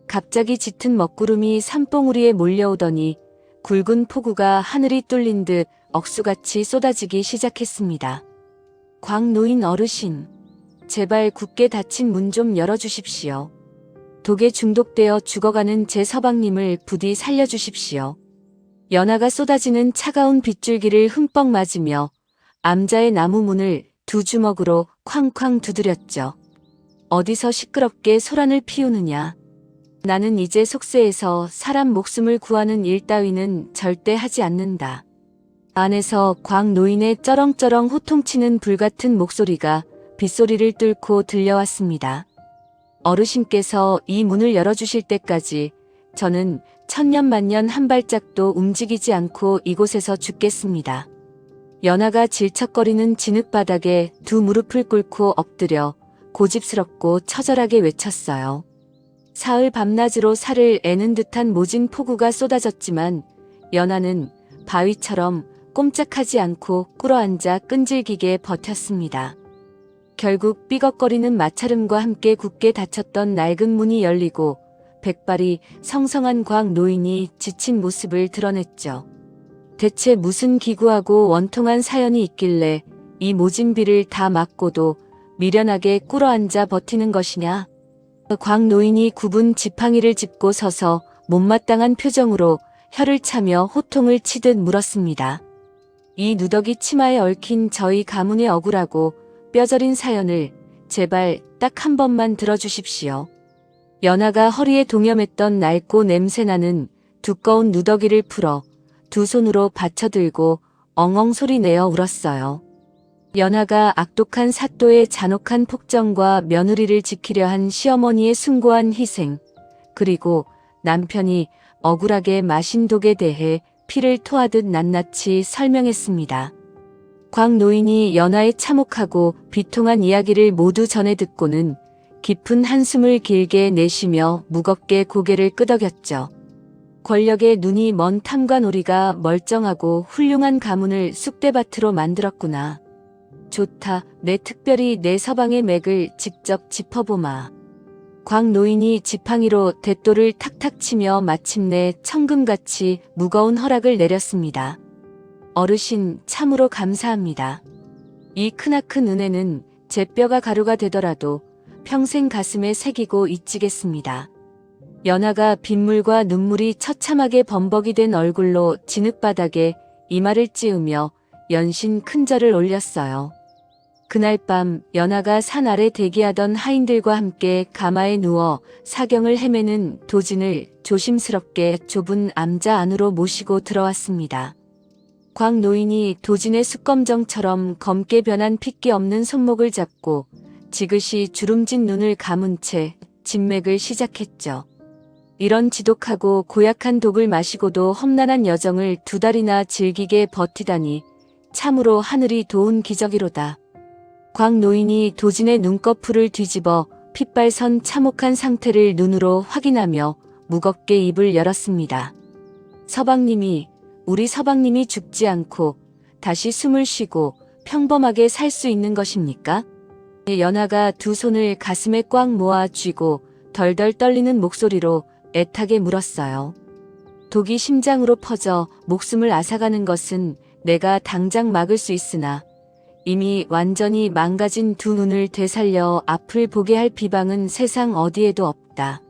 갑자기 짙은 먹구름이 산봉우리에 몰려오더니 굵은 폭우가 하늘이 뚫린 듯 억수같이 쏟아지기 시작했습니다. 광노인 어르신, 제발 굳게 닫힌 문 좀 열어주십시오. 독에 중독되어 죽어가는 제 서방님을 부디 살려주십시오. 연하가 쏟아지는 차가운 빗줄기를 흠뻑 맞으며 암자의 나무 문을 두 주먹으로 쾅쾅 두드렸죠. 어디서 시끄럽게 소란을 피우느냐. 나는 이제 속세에서 사람 목숨을 구하는 일 따위는 절대 하지 않는다. 안에서 광노인의 쩌렁쩌렁 호통치는 불같은 목소리가 빗소리를 뚫고 들려왔습니다. 어르신께서 이 문을 열어주실 때까지 저는 천년만년 한 발짝도 움직이지 않고 이곳에서 죽겠습니다. 연하가 질척거리는 진흙바닥에 두 무릎을 꿇고 엎드려 고집스럽고 처절하게 외쳤어요. 사흘 밤낮으로 살을 애는 듯한 모진 폭우가 쏟아졌지만 연하는 바위처럼 꼼짝하지 않고 꿇어앉아 끈질기게 버텼습니다. 결국 삐걱거리는 마찰음과 함께 굳게 닫혔던 낡은 문이 열리고 백발이 성성한 광노인이 지친 모습을 드러냈죠. 대체 무슨 기구하고 원통한 사연이 있길래 이 모진 비를 다 맞고도 미련하게 꿇어앉아 버티는 것이냐. 광노인이 굽은 지팡이를 짚고 서서 못마땅한 표정으로 혀를 차며 호통을 치듯 물었습니다. 이 누더기 치마에 얽힌 저희 가문의 억울하고 뼈저린 사연을 제발 딱 한 번만 들어주십시오. 연하가 허리에 동여맸던 낡고 냄새나는 두꺼운 누더기를 풀어 두 손으로 받쳐들고 엉엉 소리내어 울었어요. 연하가 악독한 사또의 잔혹한 폭정과 며느리를 지키려 한 시어머니의 숭고한 희생, 그리고 남편이 억울하게 마신 독에 대해 피를 토하듯 낱낱이 설명했습니다. 광노인이 연하의 참혹하고 비통한 이야기를 모두 전해 듣고는 깊은 한숨을 길게 내쉬며 무겁게 고개를 끄덕였죠. 권력의 눈이 먼 탐관오리가 멀쩡하고 훌륭한 가문을 쑥대밭으로 만들었구나. 좋다. 내 특별히 내 서방의 맥을 직접 짚어보마. 광노인이 지팡이로 대또를 탁탁 치며 마침내 천금같이 무거운 허락을 내렸습니다. 어르신 참으로 감사합니다. 이 크나큰 은혜는 제 뼈가 가루가 되더라도 평생 가슴에 새기고 잊지겠습니다. 연하가 빗물과 눈물이 처참하게 범벅이 된 얼굴로 진흙바닥에 이마를 찌우며 연신 큰 절을 올렸어요. 그날 밤 연하가 산 아래 대기하던 하인들과 함께 가마에 누워 사경을 헤매는 도진을 조심스럽게 좁은 암자 안으로 모시고 들어왔습니다. 광노인이 도진의 숯검정처럼 검게 변한 핏기 없는 손목을 잡고 지그시 주름진 눈을 감은 채 진맥을 시작했죠. 이런 지독하고 고약한 독을 마시고도 험난한 여정을 2달이나 즐기게 버티다니 참으로 하늘이 도운 기적이로다. 광노인이 도진의 눈꺼풀을 뒤집어 핏발선 참혹한 상태를 눈으로 확인하며 무겁게 입을 열었습니다. 우리 서방님이 죽지 않고 다시 숨을 쉬고 평범하게 살 수 있는 것입니까? 연아가 두 손을 가슴에 꽉 모아 쥐고 덜덜 떨리는 목소리로 애타게 물었어요. 독이 심장으로 퍼져 목숨을 앗아가는 것은 내가 당장 막을 수 있으나 이미 완전히 망가진 두 눈을 되살려 앞을 보게 할 비방은 세상 어디에도 없다.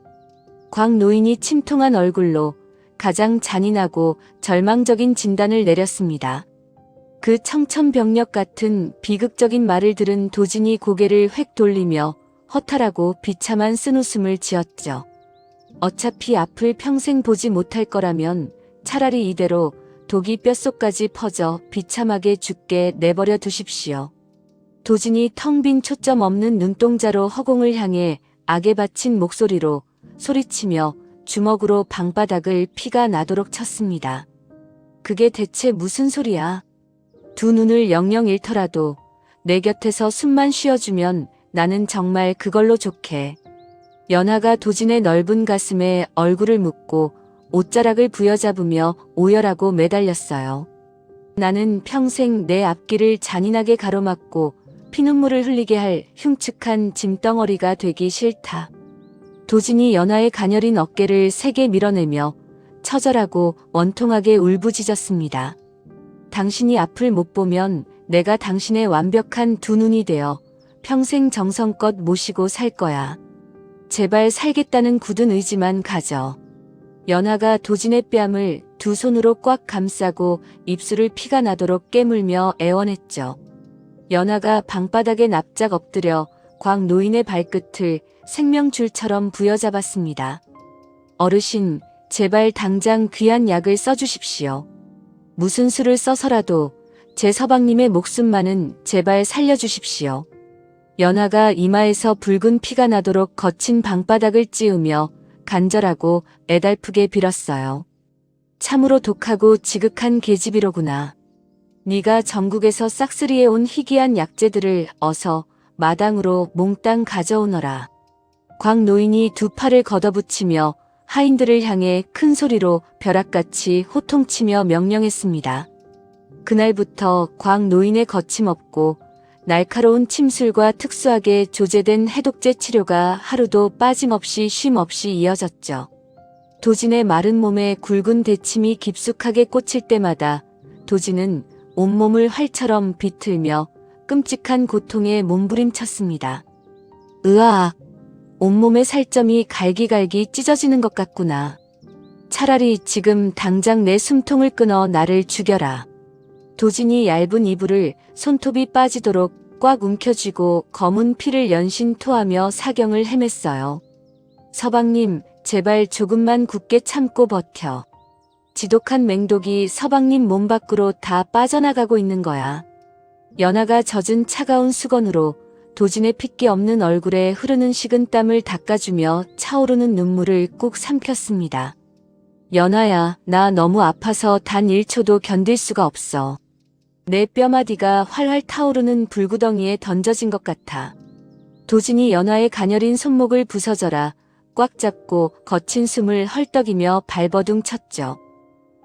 곽 노인이 침통한 얼굴로 가장 잔인하고 절망적인 진단을 내렸습니다. 그 청천벽력 같은 비극적인 말을 들은 도진이 고개를 획 돌리며 허탈하고 비참한 쓴웃음을 지었죠. 어차피 앞을 평생 보지 못할 거라면 차라리 이대로 독이 뼛속까지 퍼져 비참하게 죽게 내버려 두십시오. 도진이 텅 빈 초점 없는 눈동자로 허공을 향해 악에 받친 목소리로 소리치며 주먹으로 방바닥을 피가 나도록 쳤습니다. 그게 대체 무슨 소리야? 두 눈을 영영 잃더라도 내 곁에서 숨만 쉬어주면 나는 정말 그걸로 좋게. 연아가 도진의 넓은 가슴에 얼굴을 묻고 옷자락을 부여잡으며 오열하고 매달렸어요. 나는 평생 내 앞길을 잔인하게 가로막고 피눈물을 흘리게 할 흉측한 짐덩어리가 되기 싫다. 도진이 연아의 가녀린 어깨를 세게 밀어내며 처절하고 원통하게 울부짖었습니다. 당신이 앞을 못 보면 내가 당신의 완벽한 두 눈이 되어 평생 정성껏 모시고 살 거야. 제발 살겠다는 굳은 의지만 가져. 연아가 도진의 뺨을 두 손으로 꽉 감싸고 입술을 피가 나도록 깨물며 애원했죠. 연아가 방바닥에 납작 엎드려 곽 노인의 발끝을 생명줄처럼 부여잡았습니다. 어르신, 제발 당장 귀한 약을 써주십시오. 무슨 수를 써서라도 제 서방님의 목숨만은 제발 살려주십시오. 연아가 이마에서 붉은 피가 나도록 거친 방바닥을 찌우며 간절하고 애달프게 빌었어요. 참으로 독하고 지극한 계집이로구나. 네가 전국에서 싹쓸이해온 희귀한 약재들을 어서 마당으로 몽땅 가져오너라. 곽 노인이 두 팔을 걷어붙이며 하인들을 향해 큰 소리로 벼락같이 호통치며 명령했습니다. 그날부터 곽 노인의 거침없고 날카로운 침술과 특수하게 조제된 해독제 치료가 하루도 빠짐없이 쉼없이 이어졌죠. 도진의 마른 몸에 굵은 대침이 깊숙하게 꽂힐 때마다 도진은 온몸을 활처럼 비틀며 끔찍한 고통에 몸부림쳤습니다. 으아악! 온몸의 살점이 갈기갈기 찢어지는 것 같구나. 차라리 지금 당장 내 숨통을 끊어 나를 죽여라. 도진이 얇은 이불을 손톱이 빠지도록 꽉 움켜쥐고 검은 피를 연신 토하며 사경을 헤맸어요. 서방님, 제발 조금만 굳게 참고 버텨. 지독한 맹독이 서방님 몸 밖으로 다 빠져나가고 있는 거야. 연아가 젖은 차가운 수건으로 도진의 핏기 없는 얼굴에 흐르는 식은 땀을 닦아주며 차오르는 눈물을 꾹 삼켰습니다. 연아야, 나 너무 아파서 단 1초도 견딜 수가 없어. 내 뼈마디가 활활 타오르는 불구덩이에 던져진 것 같아. 도진이 연아의 가녀린 손목을 부서져라 꽉 잡고 거친 숨을 헐떡이며 발버둥 쳤죠.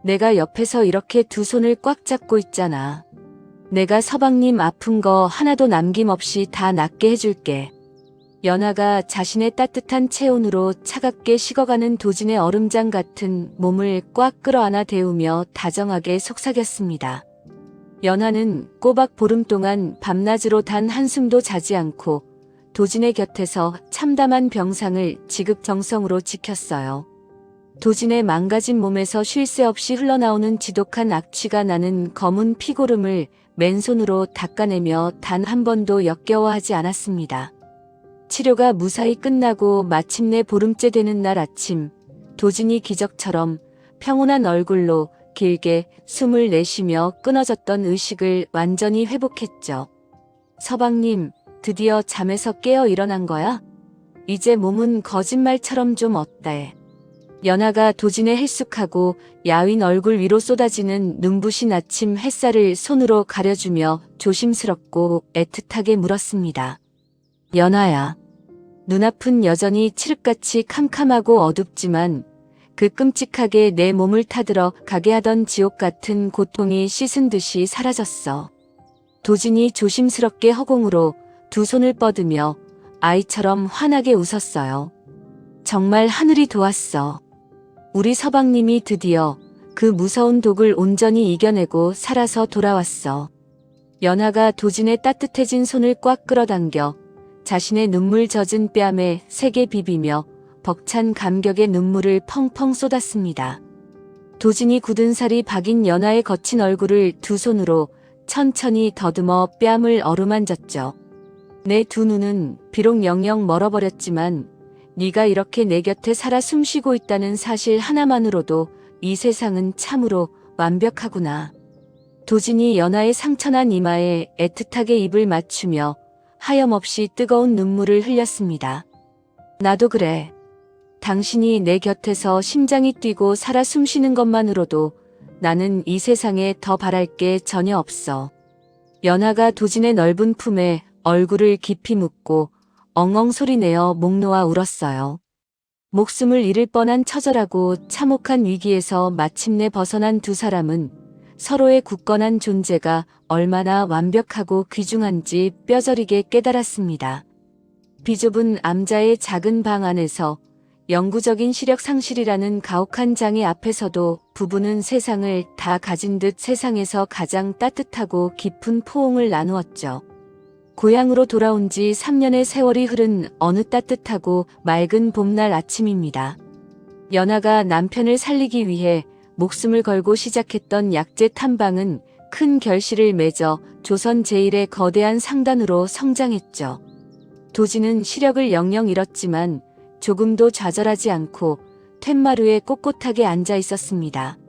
내가 옆에서 이렇게 두 손을 꽉 잡고 있잖아. 내가 서방님 아픈 거 하나도 남김없이 다 낫게 해줄게. 연아가 자신의 따뜻한 체온으로 차갑게 식어가는 도진의 얼음장 같은 몸을 꽉 끌어안아 대우며 다정하게 속삭였습니다. 연아는 꼬박 보름 동안 밤낮으로 단 한숨도 자지 않고 도진의 곁에서 참담한 병상을 지극정성으로 지켰어요. 도진의 망가진 몸에서 쉴 새 없이 흘러나오는 지독한 악취가 나는 검은 피고름을 맨손으로 닦아내며 단 한 번도 역겨워하지 않았습니다. 치료가 무사히 끝나고 마침내 보름째 되는 날 아침, 도진이 기적처럼 평온한 얼굴로 길게 숨을 내쉬며 끊어졌던 의식을 완전히 회복했죠. 서방님, 드디어 잠에서 깨어 일어난 거야? 이제 몸은 거짓말처럼 좀 어때? 연아가 도진의 헬쑥하고 야윈 얼굴 위로 쏟아지는 눈부신 아침 햇살을 손으로 가려주며 조심스럽고 애틋하게 물었습니다. 연아야, 눈앞은 여전히 칠흑같이 캄캄하고 어둡지만 그 끔찍하게 내 몸을 타들어 가게 하던 지옥 같은 고통이 씻은 듯이 사라졌어. 도진이 조심스럽게 허공으로 두 손을 뻗으며 아이처럼 환하게 웃었어요. 정말 하늘이 도왔어. 우리 서방님이 드디어 그 무서운 독을 온전히 이겨내고 살아서 돌아왔어. 연하가 도진의 따뜻해진 손을 꽉 끌어당겨 자신의 눈물 젖은 뺨에 세게 비비며 벅찬 감격의 눈물을 펑펑 쏟았습니다. 도진이 굳은 살이 박인 연하의 거친 얼굴을 두 손으로 천천히 더듬어 뺨을 어루만졌죠. 내 두 눈은 비록 영영 멀어버렸지만 네가 이렇게 내 곁에 살아 숨쉬고 있다는 사실 하나만으로도 이 세상은 참으로 완벽하구나. 도진이 연하의 상처난 이마에 애틋하게 입을 맞추며 하염없이 뜨거운 눈물을 흘렸습니다. 나도 그래. 당신이 내 곁에서 심장이 뛰고 살아 숨쉬는 것만으로도 나는 이 세상에 더 바랄 게 전혀 없어. 연하가 도진의 넓은 품에 얼굴을 깊이 묻고 엉엉 소리내어 목 놓아 울었어요. 목숨을 잃을 뻔한 처절하고 참혹한 위기에서 마침내 벗어난 두 사람은 서로의 굳건한 존재가 얼마나 완벽하고 귀중한지 뼈저리게 깨달았습니다. 비좁은 암자의 작은 방 안에서 영구적인 시력 상실이라는 가혹한 장애 앞에서도 부부는 세상을 다 가진 듯 세상에서 가장 따뜻하고 깊은 포옹을 나누었죠. 고향으로 돌아온 지 3년의 세월이 흐른 어느 따뜻하고 맑은 봄날 아침입니다. 연하가 남편을 살리기 위해 목숨을 걸고 시작했던 약재 탐방은 큰 결실을 맺어 조선 제1의 거대한 상단으로 성장했죠. 도진은 시력을 영영 잃었지만 조금도 좌절하지 않고 툇마루에 꼿꼿하게 앉아 있었습니다.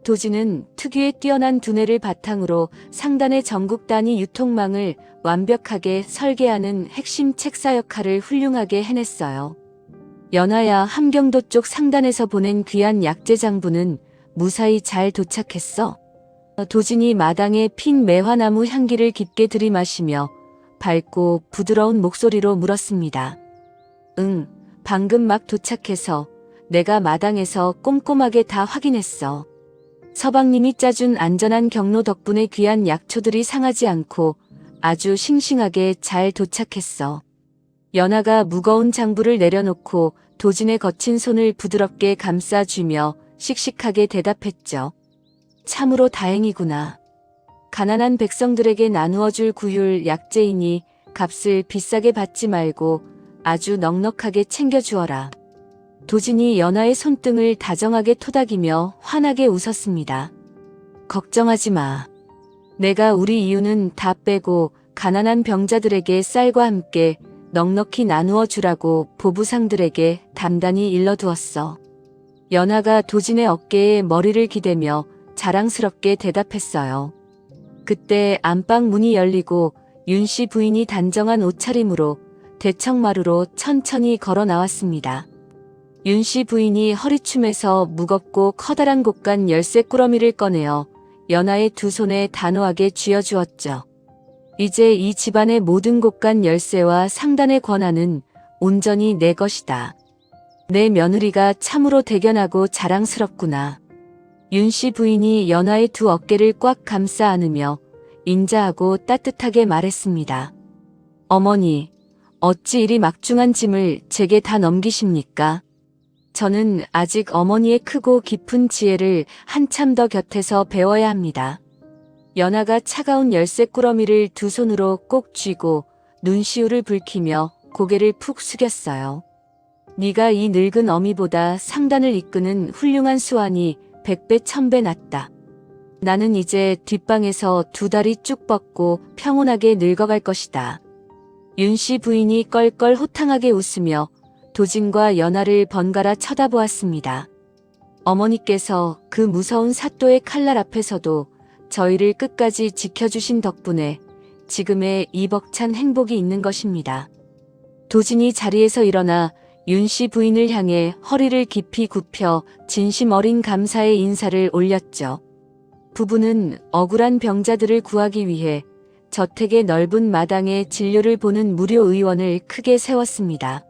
도진은 특유의 뛰어난 두뇌를 바탕으로 상단의 전국 단위 유통망을 완벽하게 설계하는 핵심 책사 역할을 훌륭하게 해냈어요. 연하야, 함경도 쪽 상단에서 보낸 귀한 약재 장부는 무사히 잘 도착했어. 도진이 마당에 핀 매화나무 향기를 깊게 들이마시며 밝고 부드러운 목소리로 물었습니다. 응, 방금 막 도착해서 내가 마당에서 꼼꼼하게 다 확인했어. 서방님이 짜준 안전한 경로 덕분에 귀한 약초들이 상하지 않고 아주 싱싱하게 잘 도착했어. 연하가 무거운 장부를 내려놓고 도진의 거친 손을 부드럽게 감싸주며 씩씩하게 대답했죠. 참으로 다행이구나. 가난한 백성들에게 나누어줄 구휼 약재이니 값을 비싸게 받지 말고 아주 넉넉하게 챙겨주어라. 도진이 연하의 손등을 다정하게 토닥이며 환하게 웃었습니다. 걱정하지 마. 내가 우리 이유는 다 빼고 가난한 병자들에게 쌀과 함께 넉넉히 나누어 주라고 보부상들에게 단단히 일러두었어. 연하가 도진의 어깨에 머리를 기대며 자랑스럽게 대답했어요. 그때 안방 문이 열리고 윤씨 부인이 단정한 옷차림으로 대청마루로 천천히 걸어 나왔습니다. 윤씨 부인이 허리춤에서 무겁고 커다란 곡간 열쇠 꾸러미를 꺼내어 연하의 두 손에 단호하게 쥐어주었죠. 이제 이 집안의 모든 곡간 열쇠와 상단의 권한은 온전히 내 것이다. 내 며느리가 참으로 대견하고 자랑스럽구나. 윤씨 부인이 연하의 두 어깨를 꽉 감싸 안으며 인자하고 따뜻하게 말했습니다. 어머니, 어찌 이리 막중한 짐을 제게 다 넘기십니까? 저는 아직 어머니의 크고 깊은 지혜를 한참 더 곁에서 배워야 합니다. 연하가 차가운 열쇠 꾸러미를 두 손으로 꼭 쥐고 눈시울을 붉히며 고개를 푹 숙였어요. 네가 이 늙은 어미보다 상단을 이끄는 훌륭한 수완이 100배 1000배 낫다. 나는 이제 뒷방에서 두 다리 쭉 뻗고 평온하게 늙어갈 것이다. 윤씨 부인이 껄껄 호탕하게 웃으며 도진과 연하를 번갈아 쳐다보았습니다. 어머니께서 그 무서운 사또의 칼날 앞에서도 저희를 끝까지 지켜주신 덕분에 지금의 이 벅찬 행복이 있는 것입니다. 도진이 자리에서 일어나 윤씨 부인을 향해 허리를 깊이 굽혀 진심 어린 감사의 인사를 올렸죠. 부부는 억울한 병자들을 구하기 위해 저택의 넓은 마당에 진료를 보는 무료 의원을 크게 세웠습니다.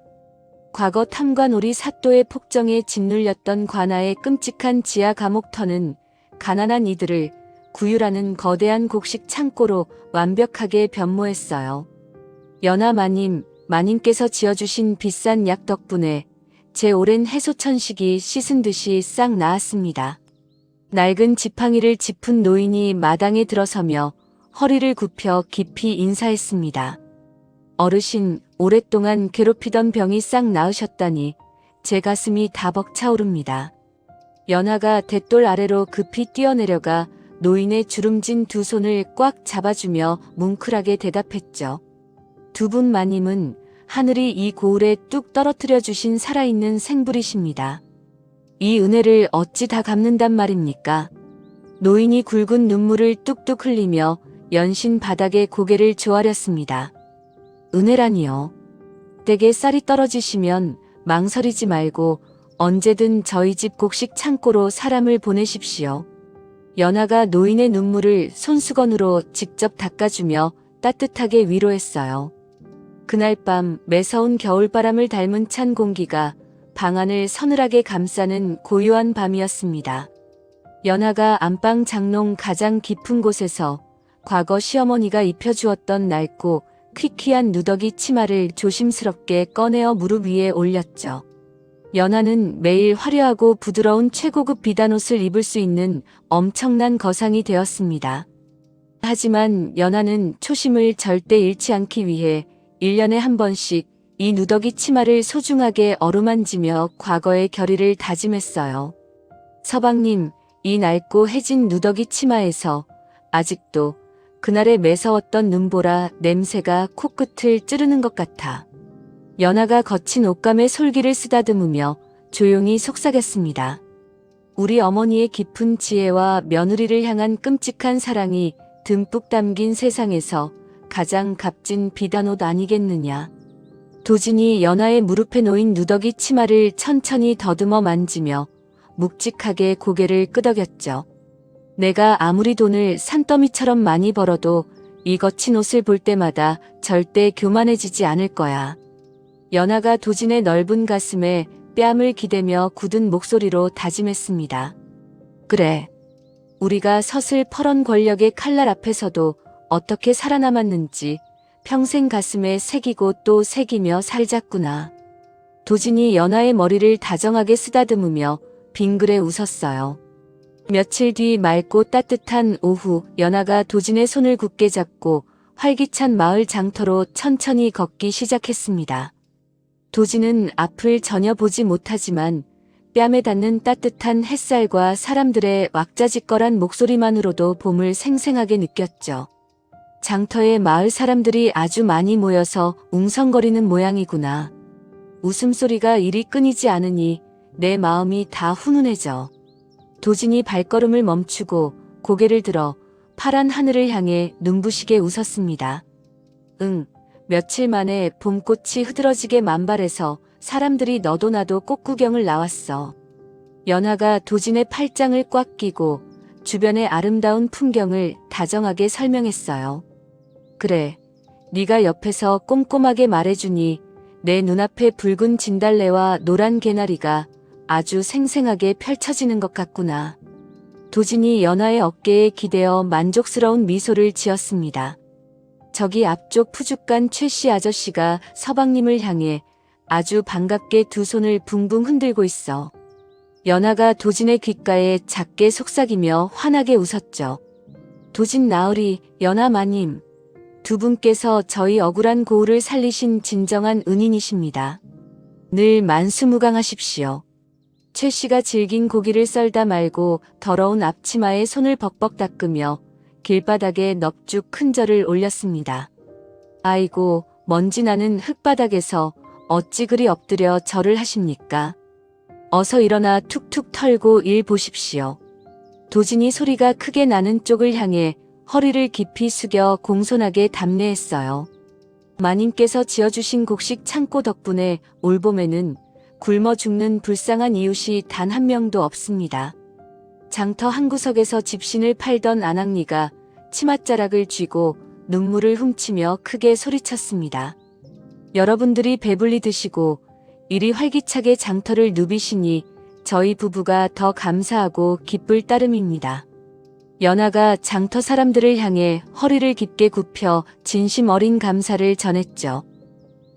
과거 탐관오리 사또의 폭정에 짓눌렸던 관아의 끔찍한 지하 감옥터는 가난한 이들을 구휼하는 거대한 곡식 창고로 완벽하게 변모했어요. 연하 마님께서 지어주신 비싼 약 덕분에 제 오랜 해소천식이 씻은 듯이 싹 나았습니다. 낡은 지팡이를 짚은 노인이 마당에 들어서며 허리를 굽혀 깊이 인사했습니다. 어르신, 오랫동안 괴롭히던 병이 싹 나으셨다니 제 가슴이 다 벅차오릅니다. 연하가 대돌 아래로 급히 뛰어내려가 노인의 주름진 두 손을 꽉 잡아주며 뭉클하게 대답했죠. 두 분 마님은 하늘이 이 고을에 뚝 떨어뜨려 주신 살아있는 생불이십니다. 이 은혜를 어찌 다 갚는단 말입니까? 노인이 굵은 눈물을 뚝뚝 흘리며 연신 바닥에 고개를 조아렸습니다. 은혜라니요. 댁에 쌀이 떨어지시면 망설이지 말고 언제든 저희 집 곡식 창고로 사람을 보내십시오. 연하가 노인의 눈물을 손수건으로 직접 닦아주며 따뜻하게 위로했어요. 그날 밤 매서운 겨울바람을 닮은 찬 공기가 방안을 서늘하게 감싸는 고요한 밤이었습니다. 연하가 안방 장롱 가장 깊은 곳에서 과거 시어머니가 입혀주었던 낡고 퀴퀴한 누더기 치마를 조심스럽게 꺼내어 무릎 위에 올렸죠. 연하는 매일 화려하고 부드러운 최고급 비단옷을 입을 수 있는 엄청난 거상이 되었습니다. 하지만 연하는 초심을 절대 잃지 않기 위해 1년에 한 번씩 이 누더기 치마를 소중하게 어루만지며 과거의 결의를 다짐했어요. 서방님, 이 낡고 해진 누더기 치마에서 아직도 그날의 매서웠던 눈보라 냄새가 코끝을 찌르는 것 같아. 연하가 거친 옷감의 솔기를 쓰다듬으며 조용히 속삭였습니다. 우리 어머니의 깊은 지혜와 며느리를 향한 끔찍한 사랑이 듬뿍 담긴 세상에서 가장 값진 비단옷 아니겠느냐. 도진이 연하의 무릎에 놓인 누더기 치마를 천천히 더듬어 만지며 묵직하게 고개를 끄덕였죠. 내가 아무리 돈을 산더미처럼 많이 벌어도 이 거친 옷을 볼 때마다 절대 교만해지지 않을 거야. 연하가 도진의 넓은 가슴에 뺨을 기대며 굳은 목소리로 다짐했습니다. 그래. 우리가 서슬 퍼런 권력의 칼날 앞에서도 어떻게 살아남았는지 평생 가슴에 새기고 또 새기며 살자꾸나. 도진이 연하의 머리를 다정하게 쓰다듬으며 빙그레 웃었어요. 며칠 뒤 맑고 따뜻한 오후, 연하가 도진의 손을 굳게 잡고 활기찬 마을 장터로 천천히 걷기 시작했습니다. 도진은 앞을 전혀 보지 못하지만 뺨에 닿는 따뜻한 햇살과 사람들의 왁자지껄한 목소리만으로도 봄을 생생하게 느꼈죠. 장터에 마을 사람들이 아주 많이 모여서 웅성거리는 모양이구나. 웃음소리가 이리 끊이지 않으니 내 마음이 다 훈훈해져. 도진이 발걸음을 멈추고 고개를 들어 파란 하늘을 향해 눈부시게 웃었습니다. 며칠 만에 봄꽃이 흐드러지게 만발해서 사람들이 너도 나도 꽃구경을 나왔어. 연하가 도진의 팔짱을 꽉 끼고 주변의 아름다운 풍경을 다정하게 설명했어요. 그래, 네가 옆에서 꼼꼼하게 말해주니 내 눈앞에 붉은 진달래와 노란 개나리가 아주 생생하게 펼쳐지는 것 같구나. 도진이 연하의 어깨에 기대어 만족스러운 미소를 지었습니다. 저기 앞쪽 푸죽간 최씨 아저씨가 서방님을 향해 아주 반갑게 두 손을 붕붕 흔들고 있어. 연하가 도진의 귓가에 작게 속삭이며 환하게 웃었죠. 도진 나으리, 연하 마님. 두 분께서 저희 억울한 고을을 살리신 진정한 은인이십니다. 늘 만수무강하십시오. 최 씨가 질긴 고기를 썰다 말고 더러운 앞치마에 손을 벅벅 닦으며 길바닥에 넙죽 큰 절을 올렸습니다. 아이고, 먼지 나는 흙바닥에서 어찌 그리 엎드려 절을 하십니까? 어서 일어나 툭툭 털고 일 보십시오. 도진이 소리가 크게 나는 쪽을 향해 허리를 깊이 숙여 공손하게 답례했어요. 마님께서 지어주신 곡식 창고 덕분에 올봄에는 굶어 죽는 불쌍한 이웃이 단 한 명도 없습니다. 장터 한 구석에서 집신을 팔던 아낙니가 치맛자락을 쥐고 눈물을 훔치며 크게 소리쳤습니다. 여러분들이 배불리 드시고 이리 활기차게 장터를 누비시니 저희 부부가 더 감사하고 기쁠 따름입니다. 연하가 장터 사람들을 향해 허리를 깊게 굽혀 진심 어린 감사를 전했죠.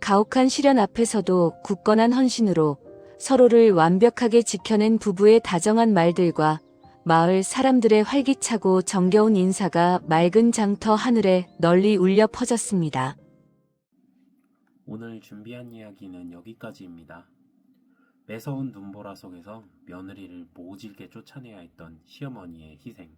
가혹한 시련 앞에서도 굳건한 헌신으로 서로를 완벽하게 지켜낸 부부의 다정한 말들과 마을 사람들의 활기차고 정겨운 인사가 맑은 장터 하늘에 널리 울려 퍼졌습니다. 오늘 준비한 이야기는 여기까지입니다. 매서운 눈보라 속에서 며느리를 모질게 쫓아내야 했던 시어머니의 희생,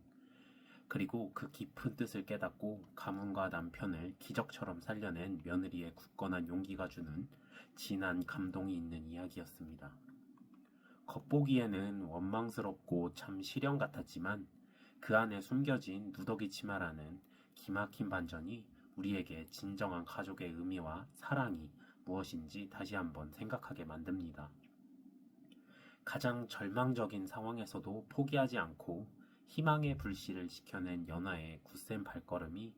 그리고 그 깊은 뜻을 깨닫고 가문과 남편을 기적처럼 살려낸 며느리의 굳건한 용기가 주는 진한 감동이 있는 이야기였습니다. 겉보기에는 원망스럽고 참 시련 같았지만 그 안에 숨겨진 누더기 치마라는 기막힌 반전이 우리에게 진정한 가족의 의미와 사랑이 무엇인지 다시 한번 생각하게 만듭니다. 가장 절망적인 상황에서도 포기하지 않고 희망의 불씨를 지켜낸 연하의 굳센 발걸음이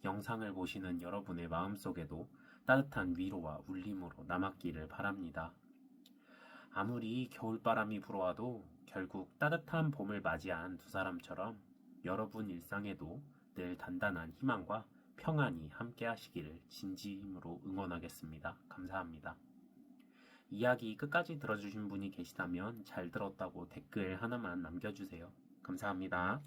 영상을 보시는 여러분의 마음속에도 따뜻한 위로와 울림으로 남았기를 바랍니다. 아무리 겨울바람이 불어와도 결국 따뜻한 봄을 맞이한 두 사람처럼 여러분 일상에도 늘 단단한 희망과 평안이 함께 하시기를 진심으로 응원하겠습니다. 감사합니다. 이야기 끝까지 들어주신 분이 계시다면 잘 들었다고 댓글 하나만 남겨주세요. 감사합니다.